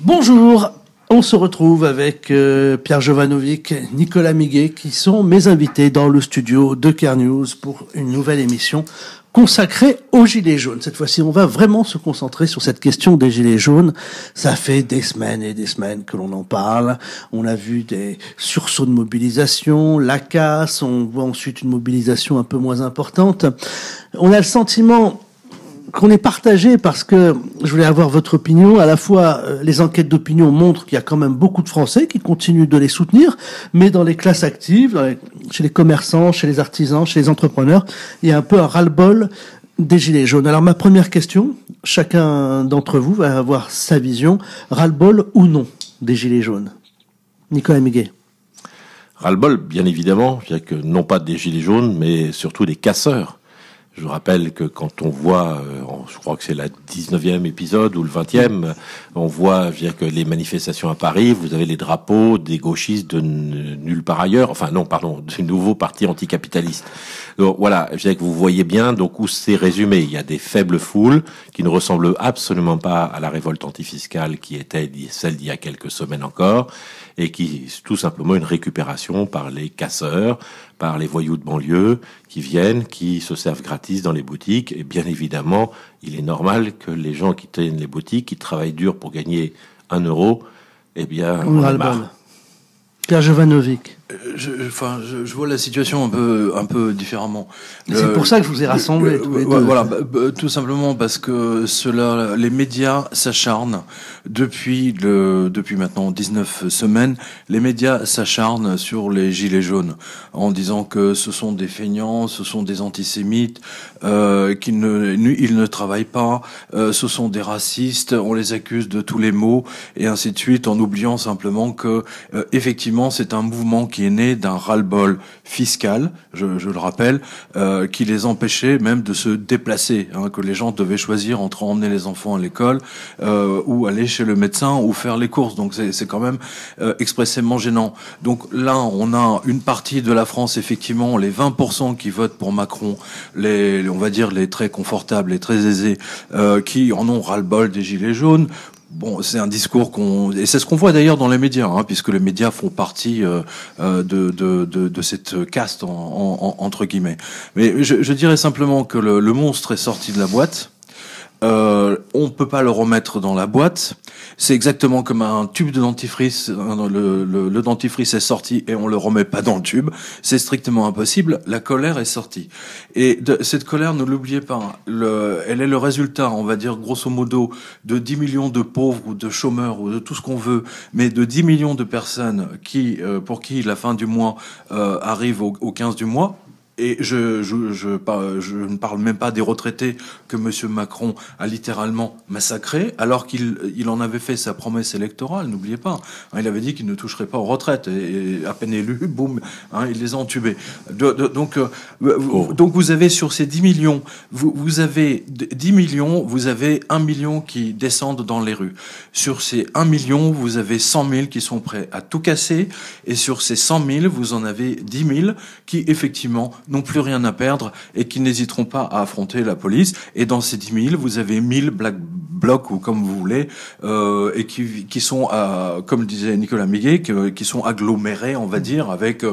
Bonjour, on se retrouve avec Pierre Jovanovic, Nicolas Miguet, qui sont mes invités dans le studio de Care News pour une nouvelle émission consacrée aux Gilets jaunes. Cette fois-ci, on va vraiment se concentrer sur cette question des Gilets jaunes. Ça fait des semaines et des semaines que l'on en parle. On a vu des sursauts de mobilisation, la casse, on voit ensuite une mobilisation un peu moins importante. On a le sentiment qu'on est partagé parce que je voulais avoir votre opinion. À la fois, les enquêtes d'opinion montrent qu'il y a quand même beaucoup de Français qui continuent de les soutenir, mais dans les classes actives, chez les commerçants, chez les artisans, chez les entrepreneurs, il y a un peu un ras-le-bol des Gilets jaunes. Alors ma première question, chacun d'entre vous va avoir sa vision, ras-le-bol ou non des Gilets jaunes. Nicolas Miguet. Ras-le-bol, bien évidemment, que non pas des Gilets jaunes, mais surtout des casseurs. Je vous rappelle que quand on voit, je crois que c'est la 19e épisode ou le 20e, on voit que les manifestations à Paris, vous avez les drapeaux des gauchistes de nulle part ailleurs, du nouveau parti anticapitaliste. Donc voilà, que vous voyez bien donc où c'est résumé. Il y a des faibles foules qui ne ressemblent absolument pas à la révolte antifiscale qui était celle d'il y a quelques semaines encore, et qui tout simplement une récupération par les casseurs, par les voyous de banlieue qui viennent, qui se servent gratis dans les boutiques. Et bien évidemment, il est normal que les gens qui tiennent les boutiques, qui travaillent dur pour gagner 1 euro, on a marre. Pierre Jovanovic. Je vois la situation un peu différemment. C'est pour ça que je vous ai rassemblés. Voilà, tout simplement parce que les médias s'acharnent depuis maintenant 19 semaines. Les médias s'acharnent sur les gilets jaunes en disant que ce sont des feignants, ce sont des antisémites, ils ne travaillent pas, ce sont des racistes, on les accuse de tous les maux et ainsi de suite, en oubliant simplement que effectivement c'est un mouvement qui est né d'un ras-le-bol fiscal, je le rappelle, qui les empêchait même de se déplacer, que les gens devaient choisir entre emmener les enfants à l'école ou aller chez le médecin ou faire les courses. Donc c'est quand même expressément gênant. Donc là, on a une partie de la France, effectivement, les 20% qui votent pour Macron, on va dire les très confortables, les très aisés, qui en ont ras-le-bol des gilets jaunes. Bon, c'est un discours et c'est ce qu'on voit d'ailleurs dans les médias, puisque les médias font partie de cette caste entre guillemets. Mais je dirais simplement que le monstre est sorti de la boîte. On peut pas le remettre dans la boîte. C'est exactement comme un tube de dentifrice. Le dentifrice est sorti et on le remet pas dans le tube. C'est strictement impossible. La colère est sortie. Et cette colère, ne l'oubliez pas, elle est le résultat, on va dire grosso modo, de 10 millions de pauvres ou de chômeurs ou de tout ce qu'on veut, mais de 10 millions de personnes pour qui la fin du mois arrive au 15 du mois. Et je ne parle même pas des retraités que Monsieur Macron a littéralement massacrés, alors qu'il en avait fait sa promesse électorale. N'oubliez pas, il avait dit qu'il ne toucherait pas aux retraites, et à peine élu, boum, il les a entubés. Donc vous avez sur ces 10 millions, vous avez 10 millions, vous avez 1 million qui descendent dans les rues. Sur ces 1 million, vous avez 100 000 qui sont prêts à tout casser, et sur ces 100 000, vous en avez 10 000 qui effectivement n'ont plus rien à perdre et qui n'hésiteront pas à affronter la police. Et dans ces 10 000, vous avez 1000 black blocs ou comme vous voulez, et qui sont, comme disait Nicolas Miguet, qui sont agglomérés, on va dire, avec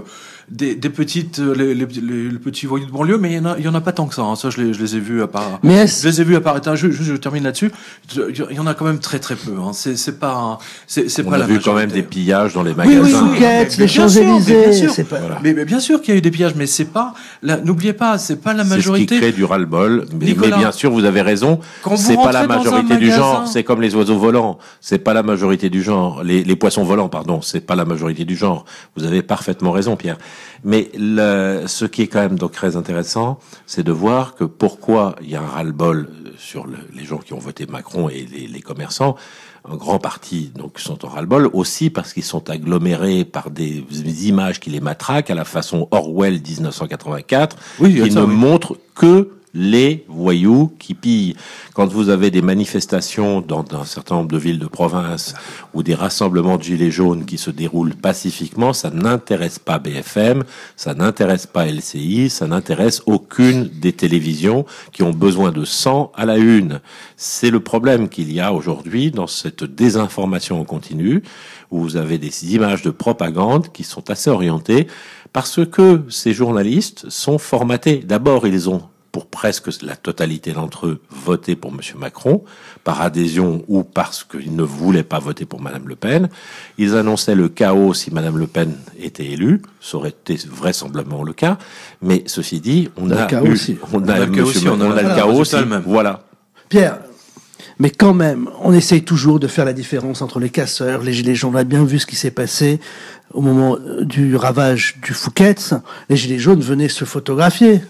des petites, les petits voyous de banlieue, mais il y en a pas tant que ça. Ça, je les ai vus à part. Je les ai vus à part. Je termine là-dessus. Il y en a quand même très très peu. C'est pas la majorité. On a vu quand même des pillages dans les magasins. Les Champs-Élysées. Mais bien sûr qu'il y a eu des pillages, mais c'est pas. N'oubliez pas, c'est pas la majorité. C'est ce qui crée du ras-le-bol. Mais bien sûr, vous avez raison. C'est pas la majorité du genre. C'est comme les oiseaux volants. C'est pas la majorité du genre. Les poissons volants, pardon. C'est pas la majorité du genre. Vous avez parfaitement raison, Pierre. Mais ce qui est quand même donc très intéressant, c'est de voir que pourquoi il y a un ras-le-bol sur les gens qui ont voté Macron et les commerçants. Un grand parti donc sont en ras-le-bol aussi parce qu'ils sont agglomérés par des images qui les matraquent à la façon Orwell 1984, qui ne montrent que les voyous qui pillent. Quand vous avez des manifestations dans un certain nombre de villes de province ou des rassemblements de gilets jaunes qui se déroulent pacifiquement, ça n'intéresse pas BFM, ça n'intéresse pas LCI, ça n'intéresse aucune des télévisions qui ont besoin de sang à la une. C'est le problème qu'il y a aujourd'hui dans cette désinformation en continu, où vous avez des images de propagande qui sont assez orientées, parce que ces journalistes sont formatés. D'abord, ils ont, pour presque la totalité d'entre eux, voté pour M. Macron, par adhésion ou parce qu'ils ne voulaient pas voter pour Mme Le Pen. Ils annonçaient le chaos si Mme Le Pen était élue. Ça aurait été vraisemblablement le cas. Mais ceci dit, on a le chaos aussi. Voilà. Pierre, mais quand même, on essaye toujours de faire la différence entre les casseurs, les gilets jaunes. On a bien vu ce qui s'est passé au moment du ravage du Fouquet's. Les gilets jaunes venaient se photographier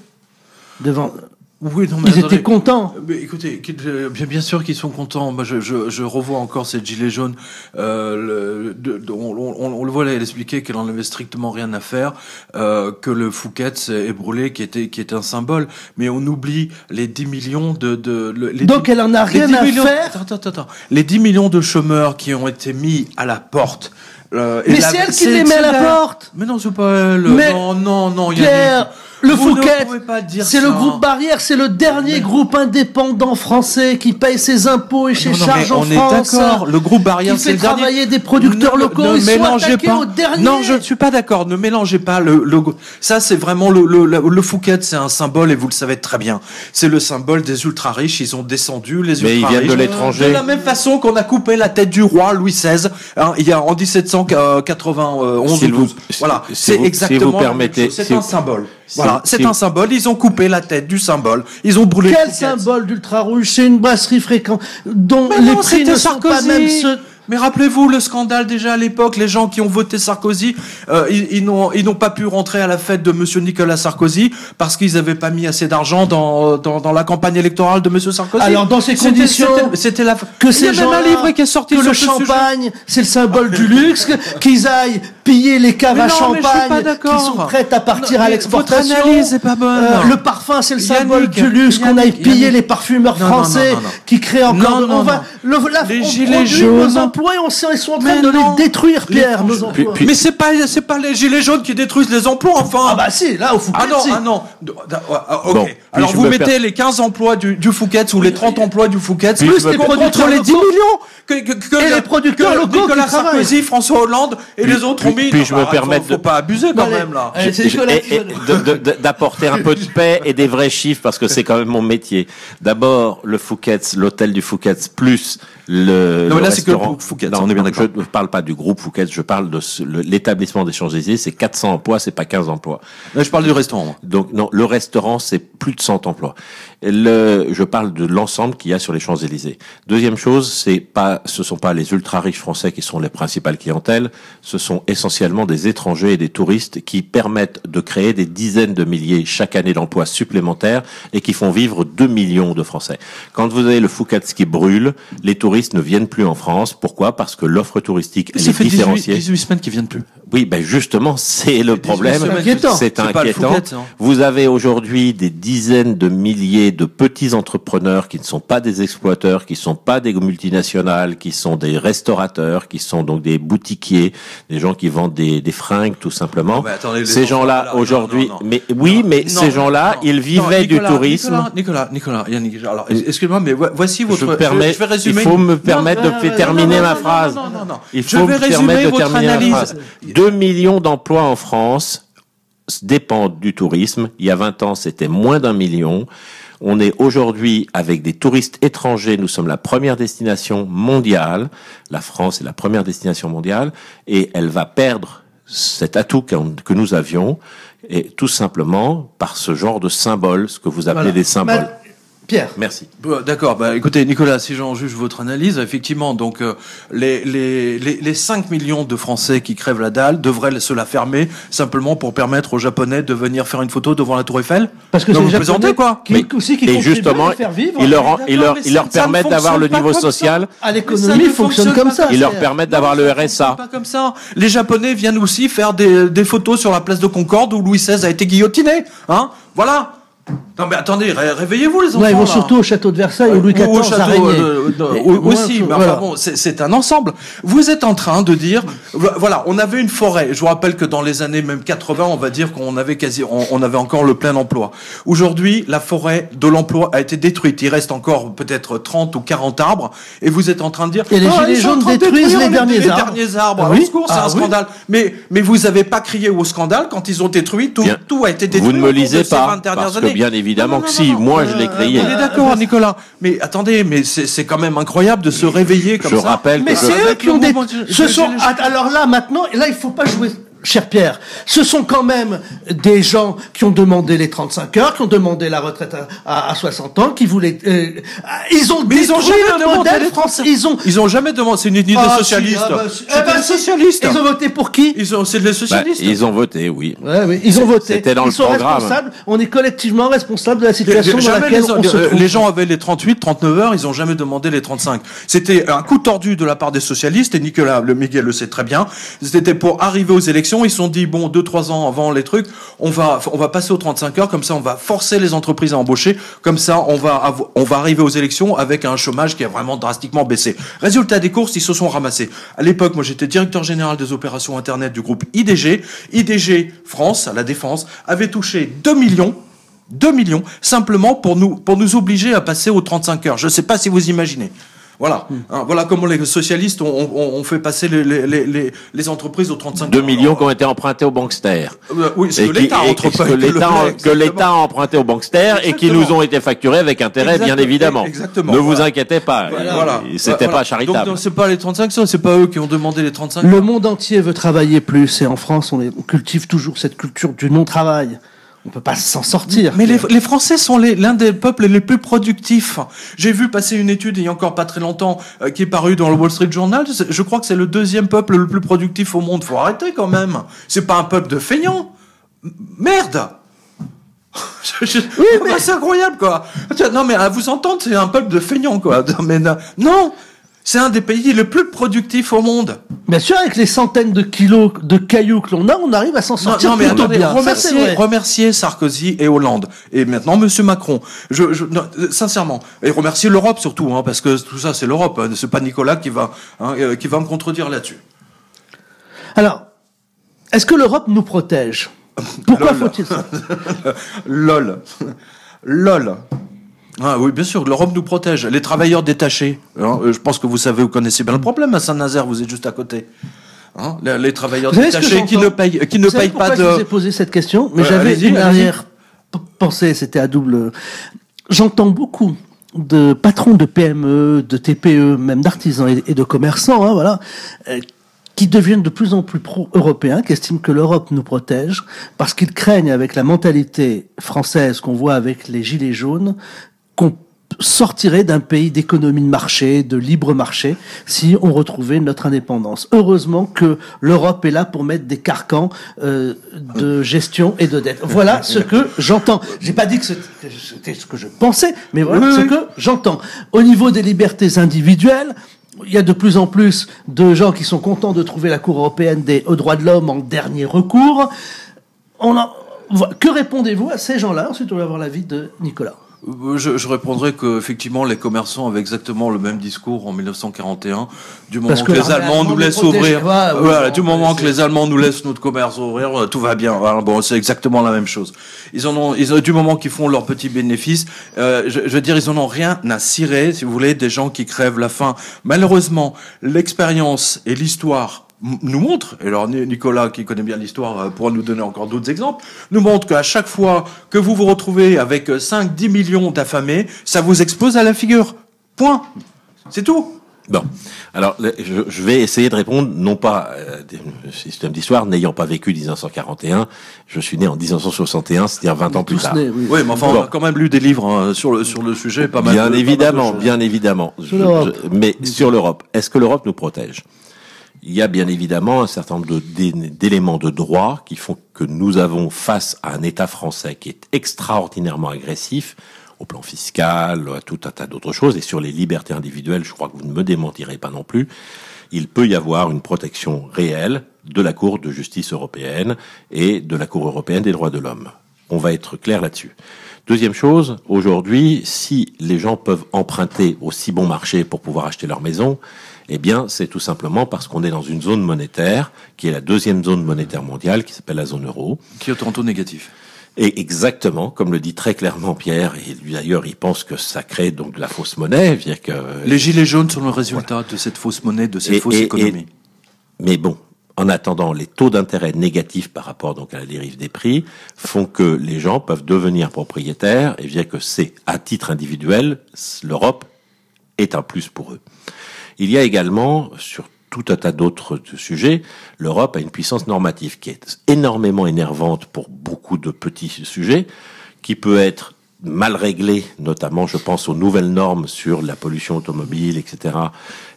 devant. Oui, non, mais ils étaient contents. Mais écoutez, bien sûr qu'ils sont contents. Moi, je revois encore cette gilet jaune. On le voit l'expliquer qu'elle en avait strictement rien à faire, que le Fouquet's est brûlé, qui était un symbole. Mais on oublie les 10 millions Donc elle en a rien à faire. Attends. Les 10 millions de chômeurs qui ont été mis à la porte. Mais c'est elle qui les met à la porte. Mais non, c'est pas elle. Mais non. Pierre, le Fouquet's, c'est le groupe Barrière, c'est le dernier groupe indépendant français qui paye ses impôts et ses charges en France. On est d'accord. Le groupe Barrière, c'est le dernier. Qui fait travailler des producteurs locaux. Ils sont attaqués au dernier. Non, je ne suis pas d'accord. Ne mélangez pas ça, c'est vraiment le Fouquet's, c'est un symbole et vous le savez très bien. C'est le symbole des ultra riches. Ils ont descendu les ultra riches. Mais ils viennent de l'étranger. De la même façon qu'on a coupé la tête du roi Louis XVI, il y a en 1791 ou 12. Voilà. C'est exactement. C'est un symbole. Voilà, c'est un symbole. Ils ont coupé la tête du symbole. Ils ont brûlé. Quel symbole d'Ultra Rouge? C'est une brasserie fréquente dont les prix ne sont pas même ceux. Mais rappelez-vous le scandale déjà à l'époque, les gens qui ont voté Sarkozy, ils n'ont pas pu rentrer à la fête de Monsieur Nicolas Sarkozy parce qu'ils n'avaient pas mis assez d'argent dans la campagne électorale de Monsieur Sarkozy. Alors dans ces conditions, c'était la que ces gens un livre qui est sorti que le champagne, c'est le symbole du luxe, qu'ils aillent piller les caves à champagne qui sont prêtes à partir à l'exportation. Votre analyse est pas bonne. Le parfum, c'est le symbole du luxe, qu'on aille piller les parfumeurs français qui créent encore. Les gilets jaunes. Ils sont en train de les détruire, Pierre, nos emplois. Mais c'est pas les gilets jaunes qui détruisent les emplois, enfin. Ah bah si, là, au Fouquet's. Ah non. Ok. Bon, alors vous mettez les 15 emplois du Fouquet's ou les 30 emplois du Fouquet's, plus les producteurs les 10 millions et les producteurs locaux Nicolas Sarkozy, François Hollande et les autres ont mis. Puis je me permets faut pas abuser quand même là. D'apporter un peu de paix et des vrais chiffres parce que c'est quand même mon métier. D'abord, le Fouquet's, l'hôtel du Fouquet's plus le là c'est que le Fouquet's. Non, on est bien d'accord. Je ne parle pas du groupe Fouquet's, je parle de l'établissement des Champs-Élysées, c'est 400 emplois, c'est pas 15 emplois. Là, je parle du restaurant. Moi. Donc non, le restaurant c'est plus de 100 emplois. Je parle de l'ensemble qu'il y a sur les Champs-Élysées. Deuxième chose, ce sont pas les ultra riches français qui sont les principales clientèles, ce sont essentiellement des étrangers et des touristes qui permettent de créer des dizaines de milliers chaque année d'emplois supplémentaires et qui font vivre 2 millions de Français. Quand vous avez le Fouquet's qui brûle, les touristes ne viennent plus en France. Pourquoi? Parce que l'offre touristique elle est différenciée. 18 semaines qui viennent plus. Oui, ben justement, c'est le problème. C'est inquiétant. Fouquet's, vous avez aujourd'hui des dizaines de milliers de petits entrepreneurs qui ne sont pas des exploiteurs, qui ne sont pas des multinationales, qui sont des restaurateurs, qui sont donc des boutiquiers, des gens qui vendent des fringues tout simplement. Attendez, ces gens-là aujourd'hui, ces gens-là, ils vivaient du tourisme. Nicolas, alors excusez-moi, mais voici votre. Je vais résumer. Il faut me permettre de terminer ma phrase. Non. Il faut me permettre de terminer ma phrase. 2 millions d'emplois en France dépendent du tourisme. Il y a 20 ans, c'était moins d'1 million. On est aujourd'hui avec des touristes étrangers. Nous sommes la première destination mondiale. La France est la première destination mondiale et elle va perdre cet atout que nous avions et tout simplement par ce genre de symboles, ce que vous appelez des symboles. Pierre. Merci. D'accord. Écoutez, Nicolas, si j'en juge votre analyse, effectivement, donc les 5 millions de Français qui crèvent la dalle devraient se la fermer simplement pour permettre aux Japonais de venir faire une photo devant la Tour Eiffel. Parce que c'est les Japonais quoi. Et justement, ils leur permettent d'avoir le niveau social. À l'économie, fonctionne comme ça. Ils leur permettent d'avoir le RSA. Pas comme ça. Les Japonais viennent aussi faire des photos sur la place de Concorde où Louis XVI a été guillotiné. Hein. Voilà. Non mais attendez, réveillez-vous les enfants. Ouais, ils vont là. surtout au château de Versailles où Louis XIV Au château, a régné. aussi, mais voilà. enfin bon, c'est un ensemble. Vous êtes en train de dire, voilà, on avait une forêt. Je vous rappelle que dans les années même 80, on va dire qu'on avait on avait encore le plein emploi. Aujourd'hui, la forêt de l'emploi a été détruite. Il reste encore peut-être 30 ou 40 arbres, et vous êtes en train de dire, et les gilets ils sont en jaunes train de détruisent détruire les derniers arbres. arbres. Ah oui. Au secours, c'est un Oui. scandale. Mais vous avez pas crié au scandale quand ils ont détruit tout. Bien. Tout a été détruit. Vous ne me au cours de lisez ces 20 pas, dernières parce que années. bien évidemment Non, que non, si, non, moi je l'ai crié. on est d'accord, Nicolas. Mais attendez, mais c'est quand même incroyable de se réveiller comme Je ça. rappelle Mais que c'est eux Avec qui le ont des... mouvement Ce sont... Alors là, maintenant, là, il faut pas jouer... Cher Pierre, ce sont quand même des gens qui ont demandé les 35 heures, qui ont demandé la retraite à 60 ans, qui voulaient... ils ont détruit le modèle français. Ils ont jamais demandé, c'est une idée de socialiste. C'était les socialistes. Ils ont voté pour qui? C'est les socialistes. ils ont voté, oui. Ouais, oui, ils ont voté. C'était dans ils le sont programme. responsables. On est collectivement responsables de la situation dans Jamais laquelle on se trouve. les gens avaient les 38, 39 heures, ils ont jamais demandé les 35. C'était un coup tordu de la part des socialistes, et Nicolas Miguel le sait très bien. C'était pour arriver aux élections, ils se sont dit, bon, 2-3 ans avant les trucs, on va passer aux 35 heures, comme ça on va forcer les entreprises à embaucher, comme ça on va arriver aux élections avec un chômage qui a vraiment drastiquement baissé. Résultat des courses, ils se sont ramassés. À l'époque, moi j'étais directeur général des opérations internet du groupe IDG. IDG France, à la Défense, avait touché 2 millions, simplement pour nous obliger à passer aux 35 heures. Je ne sais pas si vous imaginez. Voilà, voilà comment les socialistes ont fait passer les entreprises aux 35 heures. 2 millions qui ont été empruntés au bankster. Oui, c'est que l'État que l'État a emprunté au bankster et qui nous ont été facturés avec intérêt, bien évidemment. Exactement. Ne vous inquiétez pas. Voilà. C'était pas charitable. Donc c'est pas les 35 heures, c'est pas eux qui ont demandé les 35 heures. Le monde entier veut travailler plus, et en France, on cultive toujours cette culture du non-travail. On peut pas s'en sortir. Mais les Français sont l'un des peuples les plus productifs. J'ai vu passer une étude il y a encore pas très longtemps qui est parue dans le Wall Street Journal. Je crois que c'est le 2e peuple le plus productif au monde. Faut arrêter quand même. C'est pas un peuple de feignants. Merde. Oui, mais c'est incroyable quoi. Non mais à vous entendre, c'est un peuple de feignants quoi. Non. C'est un des pays les plus productifs au monde. Bien sûr, avec les centaines de kilos de cailloux que l'on a, on arrive à s'en sortir mais plutôt attendez, bien. Ça, c'est vrai. remercier Sarkozy et Hollande. Et maintenant, Monsieur Macron. Sincèrement. Et remercier l'Europe surtout, parce que tout ça, c'est l'Europe. C'est pas Nicolas qui va me contredire là-dessus. Alors, est-ce que l'Europe nous protège? Pourquoi faut-il ça? LOL. Ah oui, bien sûr, l'Europe nous protège. Les travailleurs détachés, je pense que vous connaissez bien le problème à Saint-Nazaire, vous êtes juste à côté. Les travailleurs détachés qui ne payent pas de... Je vous ai posé cette question, mais j'avais une arrière-pensée, c'était à double... J'entends beaucoup de patrons de PME, de TPE, même d'artisans et de commerçants, voilà, qui deviennent de plus en plus pro-européens, qui estiment que l'Europe nous protège, parce qu'ils craignent, avec la mentalité française qu'on voit avec les gilets jaunes, qu'on sortirait d'un pays d'économie de marché, de libre marché, si on retrouvait notre indépendance. Heureusement que l'Europe est là pour mettre des carcans de gestion et de dette. Voilà ce que j'entends. J'ai pas dit que c'était ce que je pensais, mais voilà ce que j'entends. Au niveau des libertés individuelles, il y a de plus en plus de gens qui sont contents de trouver la Cour européenne aux droits de l'homme en dernier recours. Que répondez-vous à ces gens-là? Ensuite, on va avoir l'avis de Nicolas. Je répondrai que effectivement les commerçants avaient exactement le même discours en 1941. Du moment que les Allemands nous laissent ouvrir, du moment que les Allemands nous laissent notre commerce ouvrir, tout va bien. Voilà, bon, c'est exactement la même chose. Du moment qu'ils font leurs petits bénéfices, je veux dire, ils en ont rien à cirer, si vous voulez, des gens qui crèvent la faim. Malheureusement, l'expérience et l'histoire nous montre, et alors Nicolas, qui connaît bien l'histoire, pourra nous donner encore d'autres exemples, nous montre qu'à chaque fois que vous vous retrouvez avec 5-10 millions d'affamés, ça vous explose à la figure. Point. C'est tout. Bon. Alors, je vais essayer de répondre, non pas système d'histoire, n'ayant pas vécu 1941, je suis né en 1961, c'est-à-dire 20 ans plus tard. Oui, mais enfin, on a quand même lu des livres sur le sujet, pas mal. Bien évidemment. Mais sur l'Europe, est-ce que l'Europe nous protège? Il y a bien évidemment un certain nombre d'éléments de droit qui font que nous avons face à un État français qui est extraordinairement agressif au plan fiscal, à tout un tas d'autres choses, et sur les libertés individuelles, je crois que vous ne me démentirez pas non plus, il peut y avoir une protection réelle de la Cour de justice européenne et de la Cour européenne des droits de l'homme. On va être clair là-dessus. Deuxième chose, aujourd'hui, si les gens peuvent emprunter au si bon marché pour pouvoir acheter leur maison, eh bien, c'est tout simplement parce qu'on est dans une zone monétaire qui est la deuxième zone monétaire mondiale, qui s'appelle la zone euro. Qui est en taux négatif. Et exactement, comme le dit très clairement Pierre, et lui d'ailleurs, il pense que ça crée donc de la fausse monnaie. Dire que les gilets jaunes sont le résultat de cette fausse monnaie, de cette fausse économie. Mais bon, en attendant, les taux d'intérêt négatifs par rapport donc à la dérive des prix font que les gens peuvent devenir propriétaires, et bien que c'est à titre individuel, l'Europe est un plus pour eux. Il y a également, sur tout un tas d'autres sujets, l'Europe a une puissance normative qui est énormément énervante pour beaucoup de petits sujets, qui peut être mal réglée, notamment je pense aux nouvelles normes sur la pollution automobile, etc.,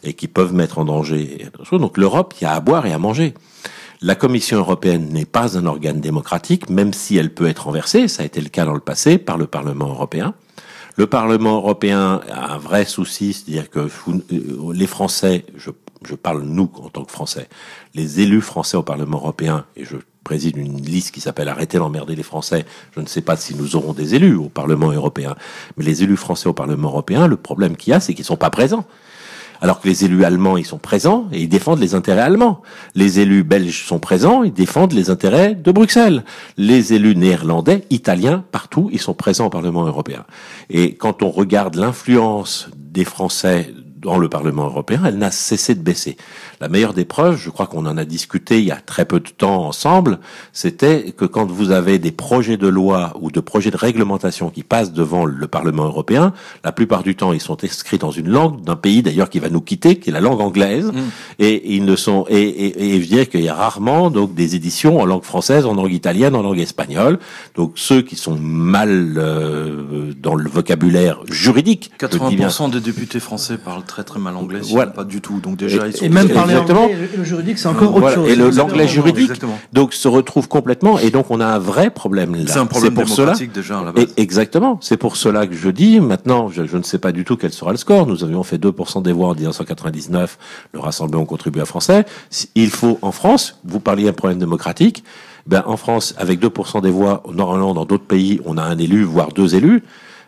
et qui peuvent mettre en danger. Donc l'Europe, il y a à boire et à manger. La Commission européenne n'est pas un organe démocratique, même si elle peut être renversée, ça a été le cas dans le passé par le Parlement européen. Le Parlement européen a un vrai souci, c'est-à-dire que les Français, je parle nous en tant que Français, les élus français au Parlement européen, et je préside une liste qui s'appelle Arrêtez d'emmerder les Français. Je ne sais pas si nous aurons des élus au Parlement européen, mais les élus français au Parlement européen, le problème qu'il y a, c'est qu'ils sont pas présents. Alors que les élus allemands, ils sont présents et ils défendent les intérêts allemands. Les élus belges sont présents, ils défendent les intérêts de Bruxelles. Les élus néerlandais, italiens, partout, ils sont présents au Parlement européen. Et quand on regarde l'influence des Français dans le Parlement européen, elle n'a cessé de baisser. La meilleure des preuves, je crois qu'on en a discuté il y a très peu de temps ensemble, c'était que quand vous avez des projets de loi ou de projets de réglementation qui passent devant le Parlement européen, la plupart du temps, ils sont inscrits dans une langue d'un pays d'ailleurs qui va nous quitter, qui est la langue anglaise, et ils ne sont et je dirais qu'il y a rarement donc des éditions en langue française, en langue italienne, en langue espagnole. Donc ceux qui sont mal dans le vocabulaire juridique, 80% des députés français parlent très très mal anglais, voilà. Pas du tout. Donc déjà, ils sont et même parler exactement. Anglais, et le juridique, c'est encore autre chose. Et l'anglais juridique, exactement. donc se retrouve complètement, et donc on a un vrai problème là. C'est un problème pour démocratique cela, déjà à la base. Exactement. C'est pour cela que je dis, maintenant, je ne sais pas du tout quel sera le score. Nous avions fait 2% des voix en 1999, le Rassemblement contribuable français. Il faut, en France, vous parliez d'un problème démocratique, en France, avec 2% des voix, normalement dans d'autres pays, on a un élu, voire deux élus,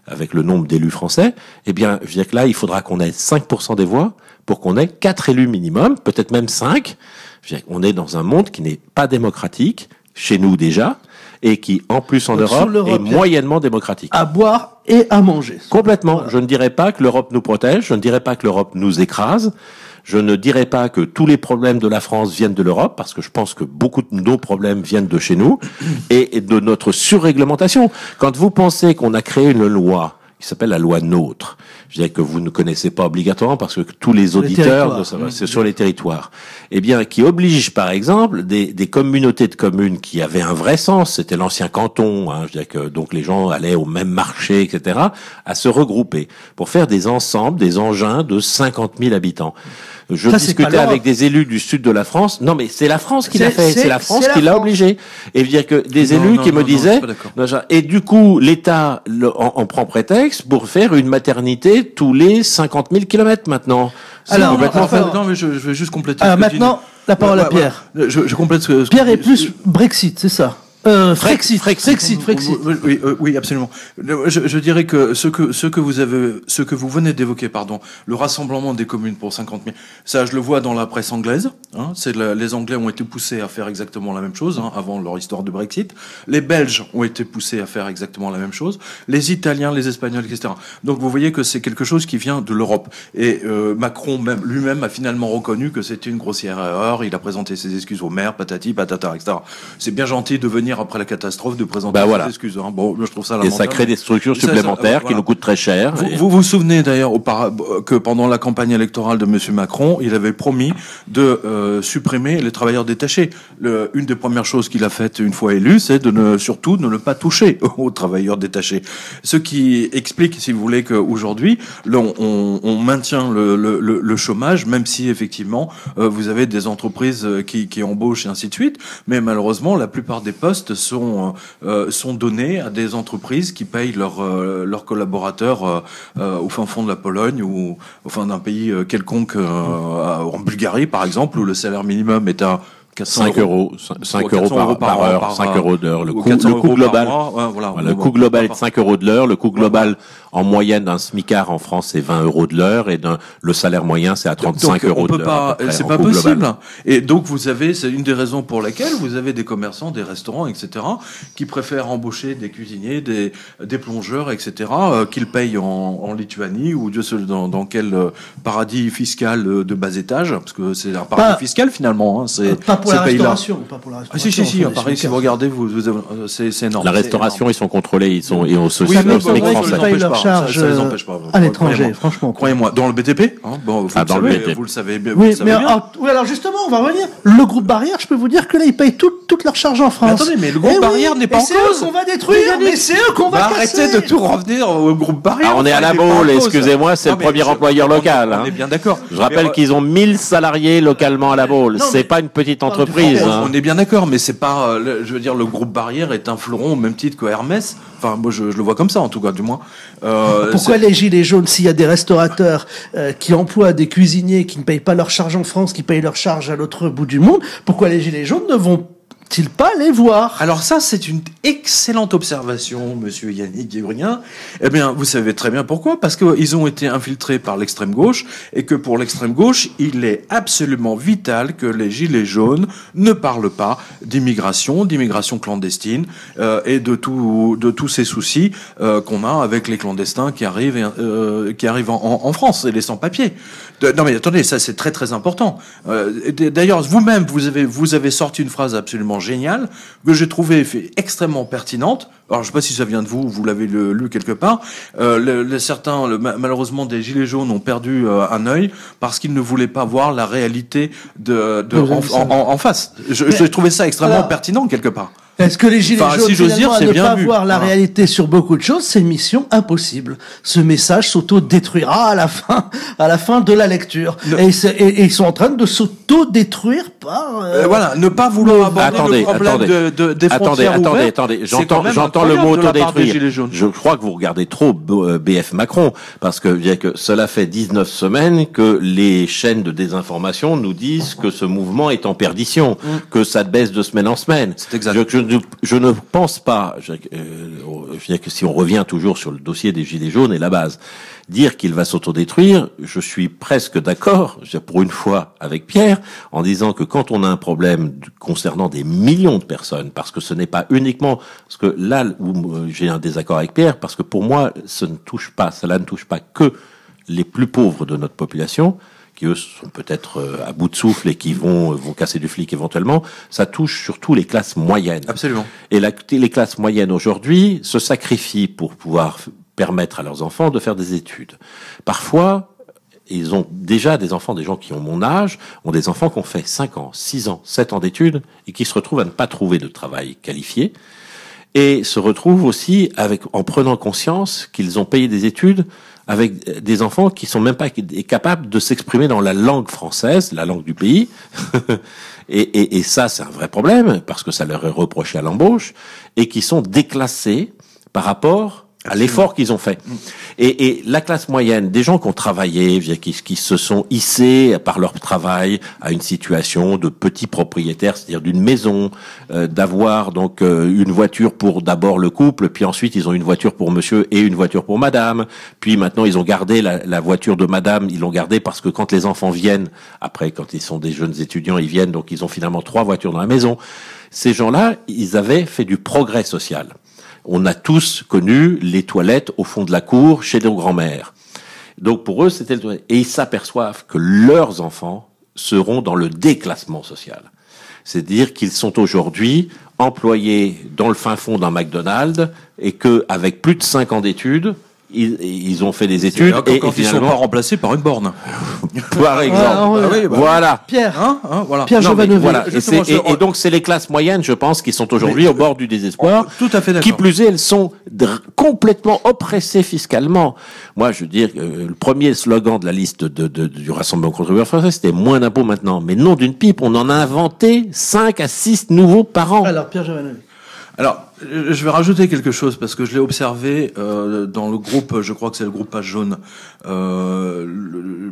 avec le nombre d'élus français, je veux dire que là, il faudra qu'on ait 5% des voix pour qu'on ait 4 élus minimum, peut-être même 5. Je veux dire, on est dans un monde qui n'est pas démocratique, chez nous déjà, et qui, en plus en Europe, est moyennement démocratique. À boire et à manger. Complètement. Voilà. Je ne dirais pas que l'Europe nous protège, je ne dirais pas que l'Europe nous écrase, je ne dirais pas que tous les problèmes de la France viennent de l'Europe, parce que je pense que beaucoup de nos problèmes viennent de chez nous, et de notre surréglementation. Quand vous pensez qu'on a créé une loi qui s'appelle la loi NOTRe, je dirais que vous ne connaissez pas obligatoirement parce que tous les auditeurs, c'est sur les territoires, qui oblige par exemple des communautés de communes qui avaient un vrai sens, c'était l'ancien canton, je dirais que donc les gens allaient au même marché, etc., à se regrouper pour faire des ensembles, des engins de 50 000 habitants. Je discutais avec des élus du sud de la France. Non, mais c'est la France qui l'a fait. C'est la France qui l'a obligé. Et je veux dire que des élus qui me disaient, et du coup, l'État en prend prétexte pour faire une maternité tous les 50 000 kilomètres maintenant. Alors, non, mais je vais juste compléter. Alors maintenant, la parole à Pierre. Je complète ce Pierre est plus Brexit, c'est ça. Frexit. Oui, absolument. Je dirais que ce que vous venez d'évoquer, le rassemblement des communes pour 50 000, ça, je le vois dans la presse anglaise. Les Anglais ont été poussés à faire exactement la même chose avant leur histoire de Brexit. Les Belges ont été poussés à faire exactement la même chose. Les Italiens, les Espagnols, etc. Donc vous voyez que c'est quelque chose qui vient de l'Europe. Et Macron lui-même a finalement reconnu que c'était une grossière erreur. Il a présenté ses excuses au maire, patati, patata, etc. C'est bien gentil de venir après la catastrophe de présenter des excuses. Bon, je trouve ça lamentable. Et ça crée des structures supplémentaires qui nous coûtent très cher. Vous vous souvenez d'ailleurs que pendant la campagne électorale de Monsieur Macron, il avait promis de supprimer les travailleurs détachés. Une des premières choses qu'il a faites une fois élu, c'est surtout de ne pas toucher aux travailleurs détachés. Ce qui explique, si vous voulez, qu'aujourd'hui, on maintient le chômage, même si effectivement vous avez des entreprises qui embauchent et ainsi de suite. Mais malheureusement, la plupart des postes sont donnés à des entreprises qui payent leurs collaborateurs au fin fond de la Pologne ou au fin d'un pays quelconque, en Bulgarie par exemple, où le salaire minimum est à 5 euros, 5 euros par heure, 5 euros d'heure. Le coût global, le coût global est de 5 euros de l'heure. Le coût global en moyenne d'un smicard en France, c'est 20 euros de l'heure, et le salaire moyen, c'est à 35 euros de l'heure. C'est pas possible. Et donc c'est une des raisons pour lesquelles vous avez des commerçants, des restaurants, etc., qui préfèrent embaucher des cuisiniers, des plongeurs, etc., qu'ils payent en Lituanie ou Dieu sait dans quel paradis fiscal de bas étage, parce que c'est un paradis fiscal finalement. Hein, pas pour la restauration. Si, à Paris, si vous regardez, c'est énorme. La restauration, ils sont contrôlés, ils sont français. Ça les empêche pas. À l'étranger, franchement. Croyez-moi, dans le BTP, vous le savez bien. Oui, alors justement, on va revenir. Le groupe Barrière, je peux vous dire que là, ils payent toute leur charge en France. Mais attendez, mais le groupe Barrière n'est pas en cause. C'est eux qu'on va détruire, mais c'est eux qu'on va casser. Arrêtez de tout revenir au groupe Barrière. On est à la Baule, excusez-moi, c'est le premier employeur local. On est bien d'accord. Je rappelle qu'ils ont 1000 salariés localement à la Baule. C'est pas une petite entreprise. On est bien d'accord, mais c'est pas, je veux dire, le groupe Barrière est un fleuron au même titre que Hermès. Enfin, moi, je le vois comme ça, en tout cas, du moins. Pourquoi les gilets jaunes, s'il y a des restaurateurs qui emploient des cuisiniers qui ne payent pas leur charge en France, qui payent leur charge à l'autre bout du monde, pourquoi les gilets jaunes ne vont-ils pas les voir? Alors ça, c'est une excellente observation, monsieur Yannick Guébrien. Eh bien, vous savez très bien pourquoi. Parce qu'ils ont été infiltrés par l'extrême gauche, et que pour l'extrême gauche, il est absolument vital que les gilets jaunes ne parlent pas d'immigration clandestine, et de tous ces soucis qu'on a avec les clandestins qui arrivent en France et les sans-papiers. Non mais attendez, ça c'est très très important. D'ailleurs, vous-même, vous avez sorti une phrase absolument géniale que j'ai trouvée extrêmement pertinente. Alors je sais pas si ça vient de vous l'avez lu quelque part. Malheureusement, des gilets jaunes ont perdu un œil parce qu'ils ne voulaient pas voir la réalité en face. J'ai trouvé ça extrêmement pertinent quelque part. Est-ce que les gilets jaunes, finalement, à ne pas voir la réalité sur beaucoup de choses, c'est mission impossible. Ce message s'auto-détruira à la fin de la lecture. Et ils sont en train de s'auto-détruire par... voilà, ne pas vouloir aborder le problème des frontières ouvertes. Attendez, j'entends le mot auto-détruire. Je crois que vous regardez trop BF Macron, parce que cela fait 19 semaines que les chaînes de désinformation nous disent que ce mouvement est en perdition, que ça baisse de semaine en semaine. C'est exact. Je ne pense pas, que si on revient toujours sur le dossier des Gilets jaunes et la base, dire qu'il va s'autodétruire, je suis presque d'accord, pour une fois, avec Pierre, en disant que quand on a un problème concernant des millions de personnes, parce que ce n'est pas uniquement, parce que là où j'ai un désaccord avec Pierre, parce que pour moi, cela ne touche pas que les plus pauvres de notre population, qui eux sont peut-être à bout de souffle et qui vont casser du flic éventuellement, ça touche surtout les classes moyennes. Absolument. Et les classes moyennes aujourd'hui se sacrifient pour pouvoir permettre à leurs enfants de faire des études. Parfois, ils ont déjà des enfants, des gens qui ont mon âge, ont des enfants qui ont fait 5 ans, 6 ans, 7 ans d'études et qui se retrouvent à ne pas trouver de travail qualifié et se retrouvent aussi en prenant conscience qu'ils ont payé des études avec des enfants qui sont même pas capables de s'exprimer dans la langue française, la langue du pays. et ça, c'est un vrai problème, parce que ça leur est reproché à l'embauche, et qui sont déclassés par rapport à l'effort qu'ils ont fait. Et la classe moyenne, des gens qui ont travaillé, qui se sont hissés par leur travail à une situation de petits propriétaires, c'est-à-dire d'une maison, d'avoir donc une voiture pour d'abord le couple, puis ensuite ils ont une voiture pour monsieur et une voiture pour madame, puis maintenant ils ont gardé la voiture de madame, ils l'ont gardée parce que quand les enfants viennent, après quand ils sont des jeunes étudiants, ils viennent, donc ils ont finalement 3 voitures dans la maison. Ces gens-là, ils avaient fait du progrès social. On a tous connu les toilettes au fond de la cour chez nos grands-mères. Donc pour eux, c'était et ils s'aperçoivent que leurs enfants seront dans le déclassement social. C'est-à-dire qu'ils sont aujourd'hui employés dans le fin fond d'un McDonald's et que avec plus de 5 ans d'études, ils ont fait des études et ils sont pas remplacés par une borne. Par exemple. Voilà. Pierre. Voilà. Pierre Jovanovic. Voilà. Et donc c'est les classes moyennes, je pense, qui sont aujourd'hui au bord du désespoir. Tout à fait d'accord. Qui plus est, elles sont complètement oppressées fiscalement. Moi, je veux dire, le premier slogan de la liste du Rassemblement contre le gouvernement français, c'était moins d'impôts maintenant. Mais non d'une pipe, on en a inventé 5 à 6 nouveaux par an. Alors, Pierre Jovanovic. Alors, je vais rajouter quelque chose parce que je l'ai observé dans le groupe, je crois que c'est le groupe Page Jaune.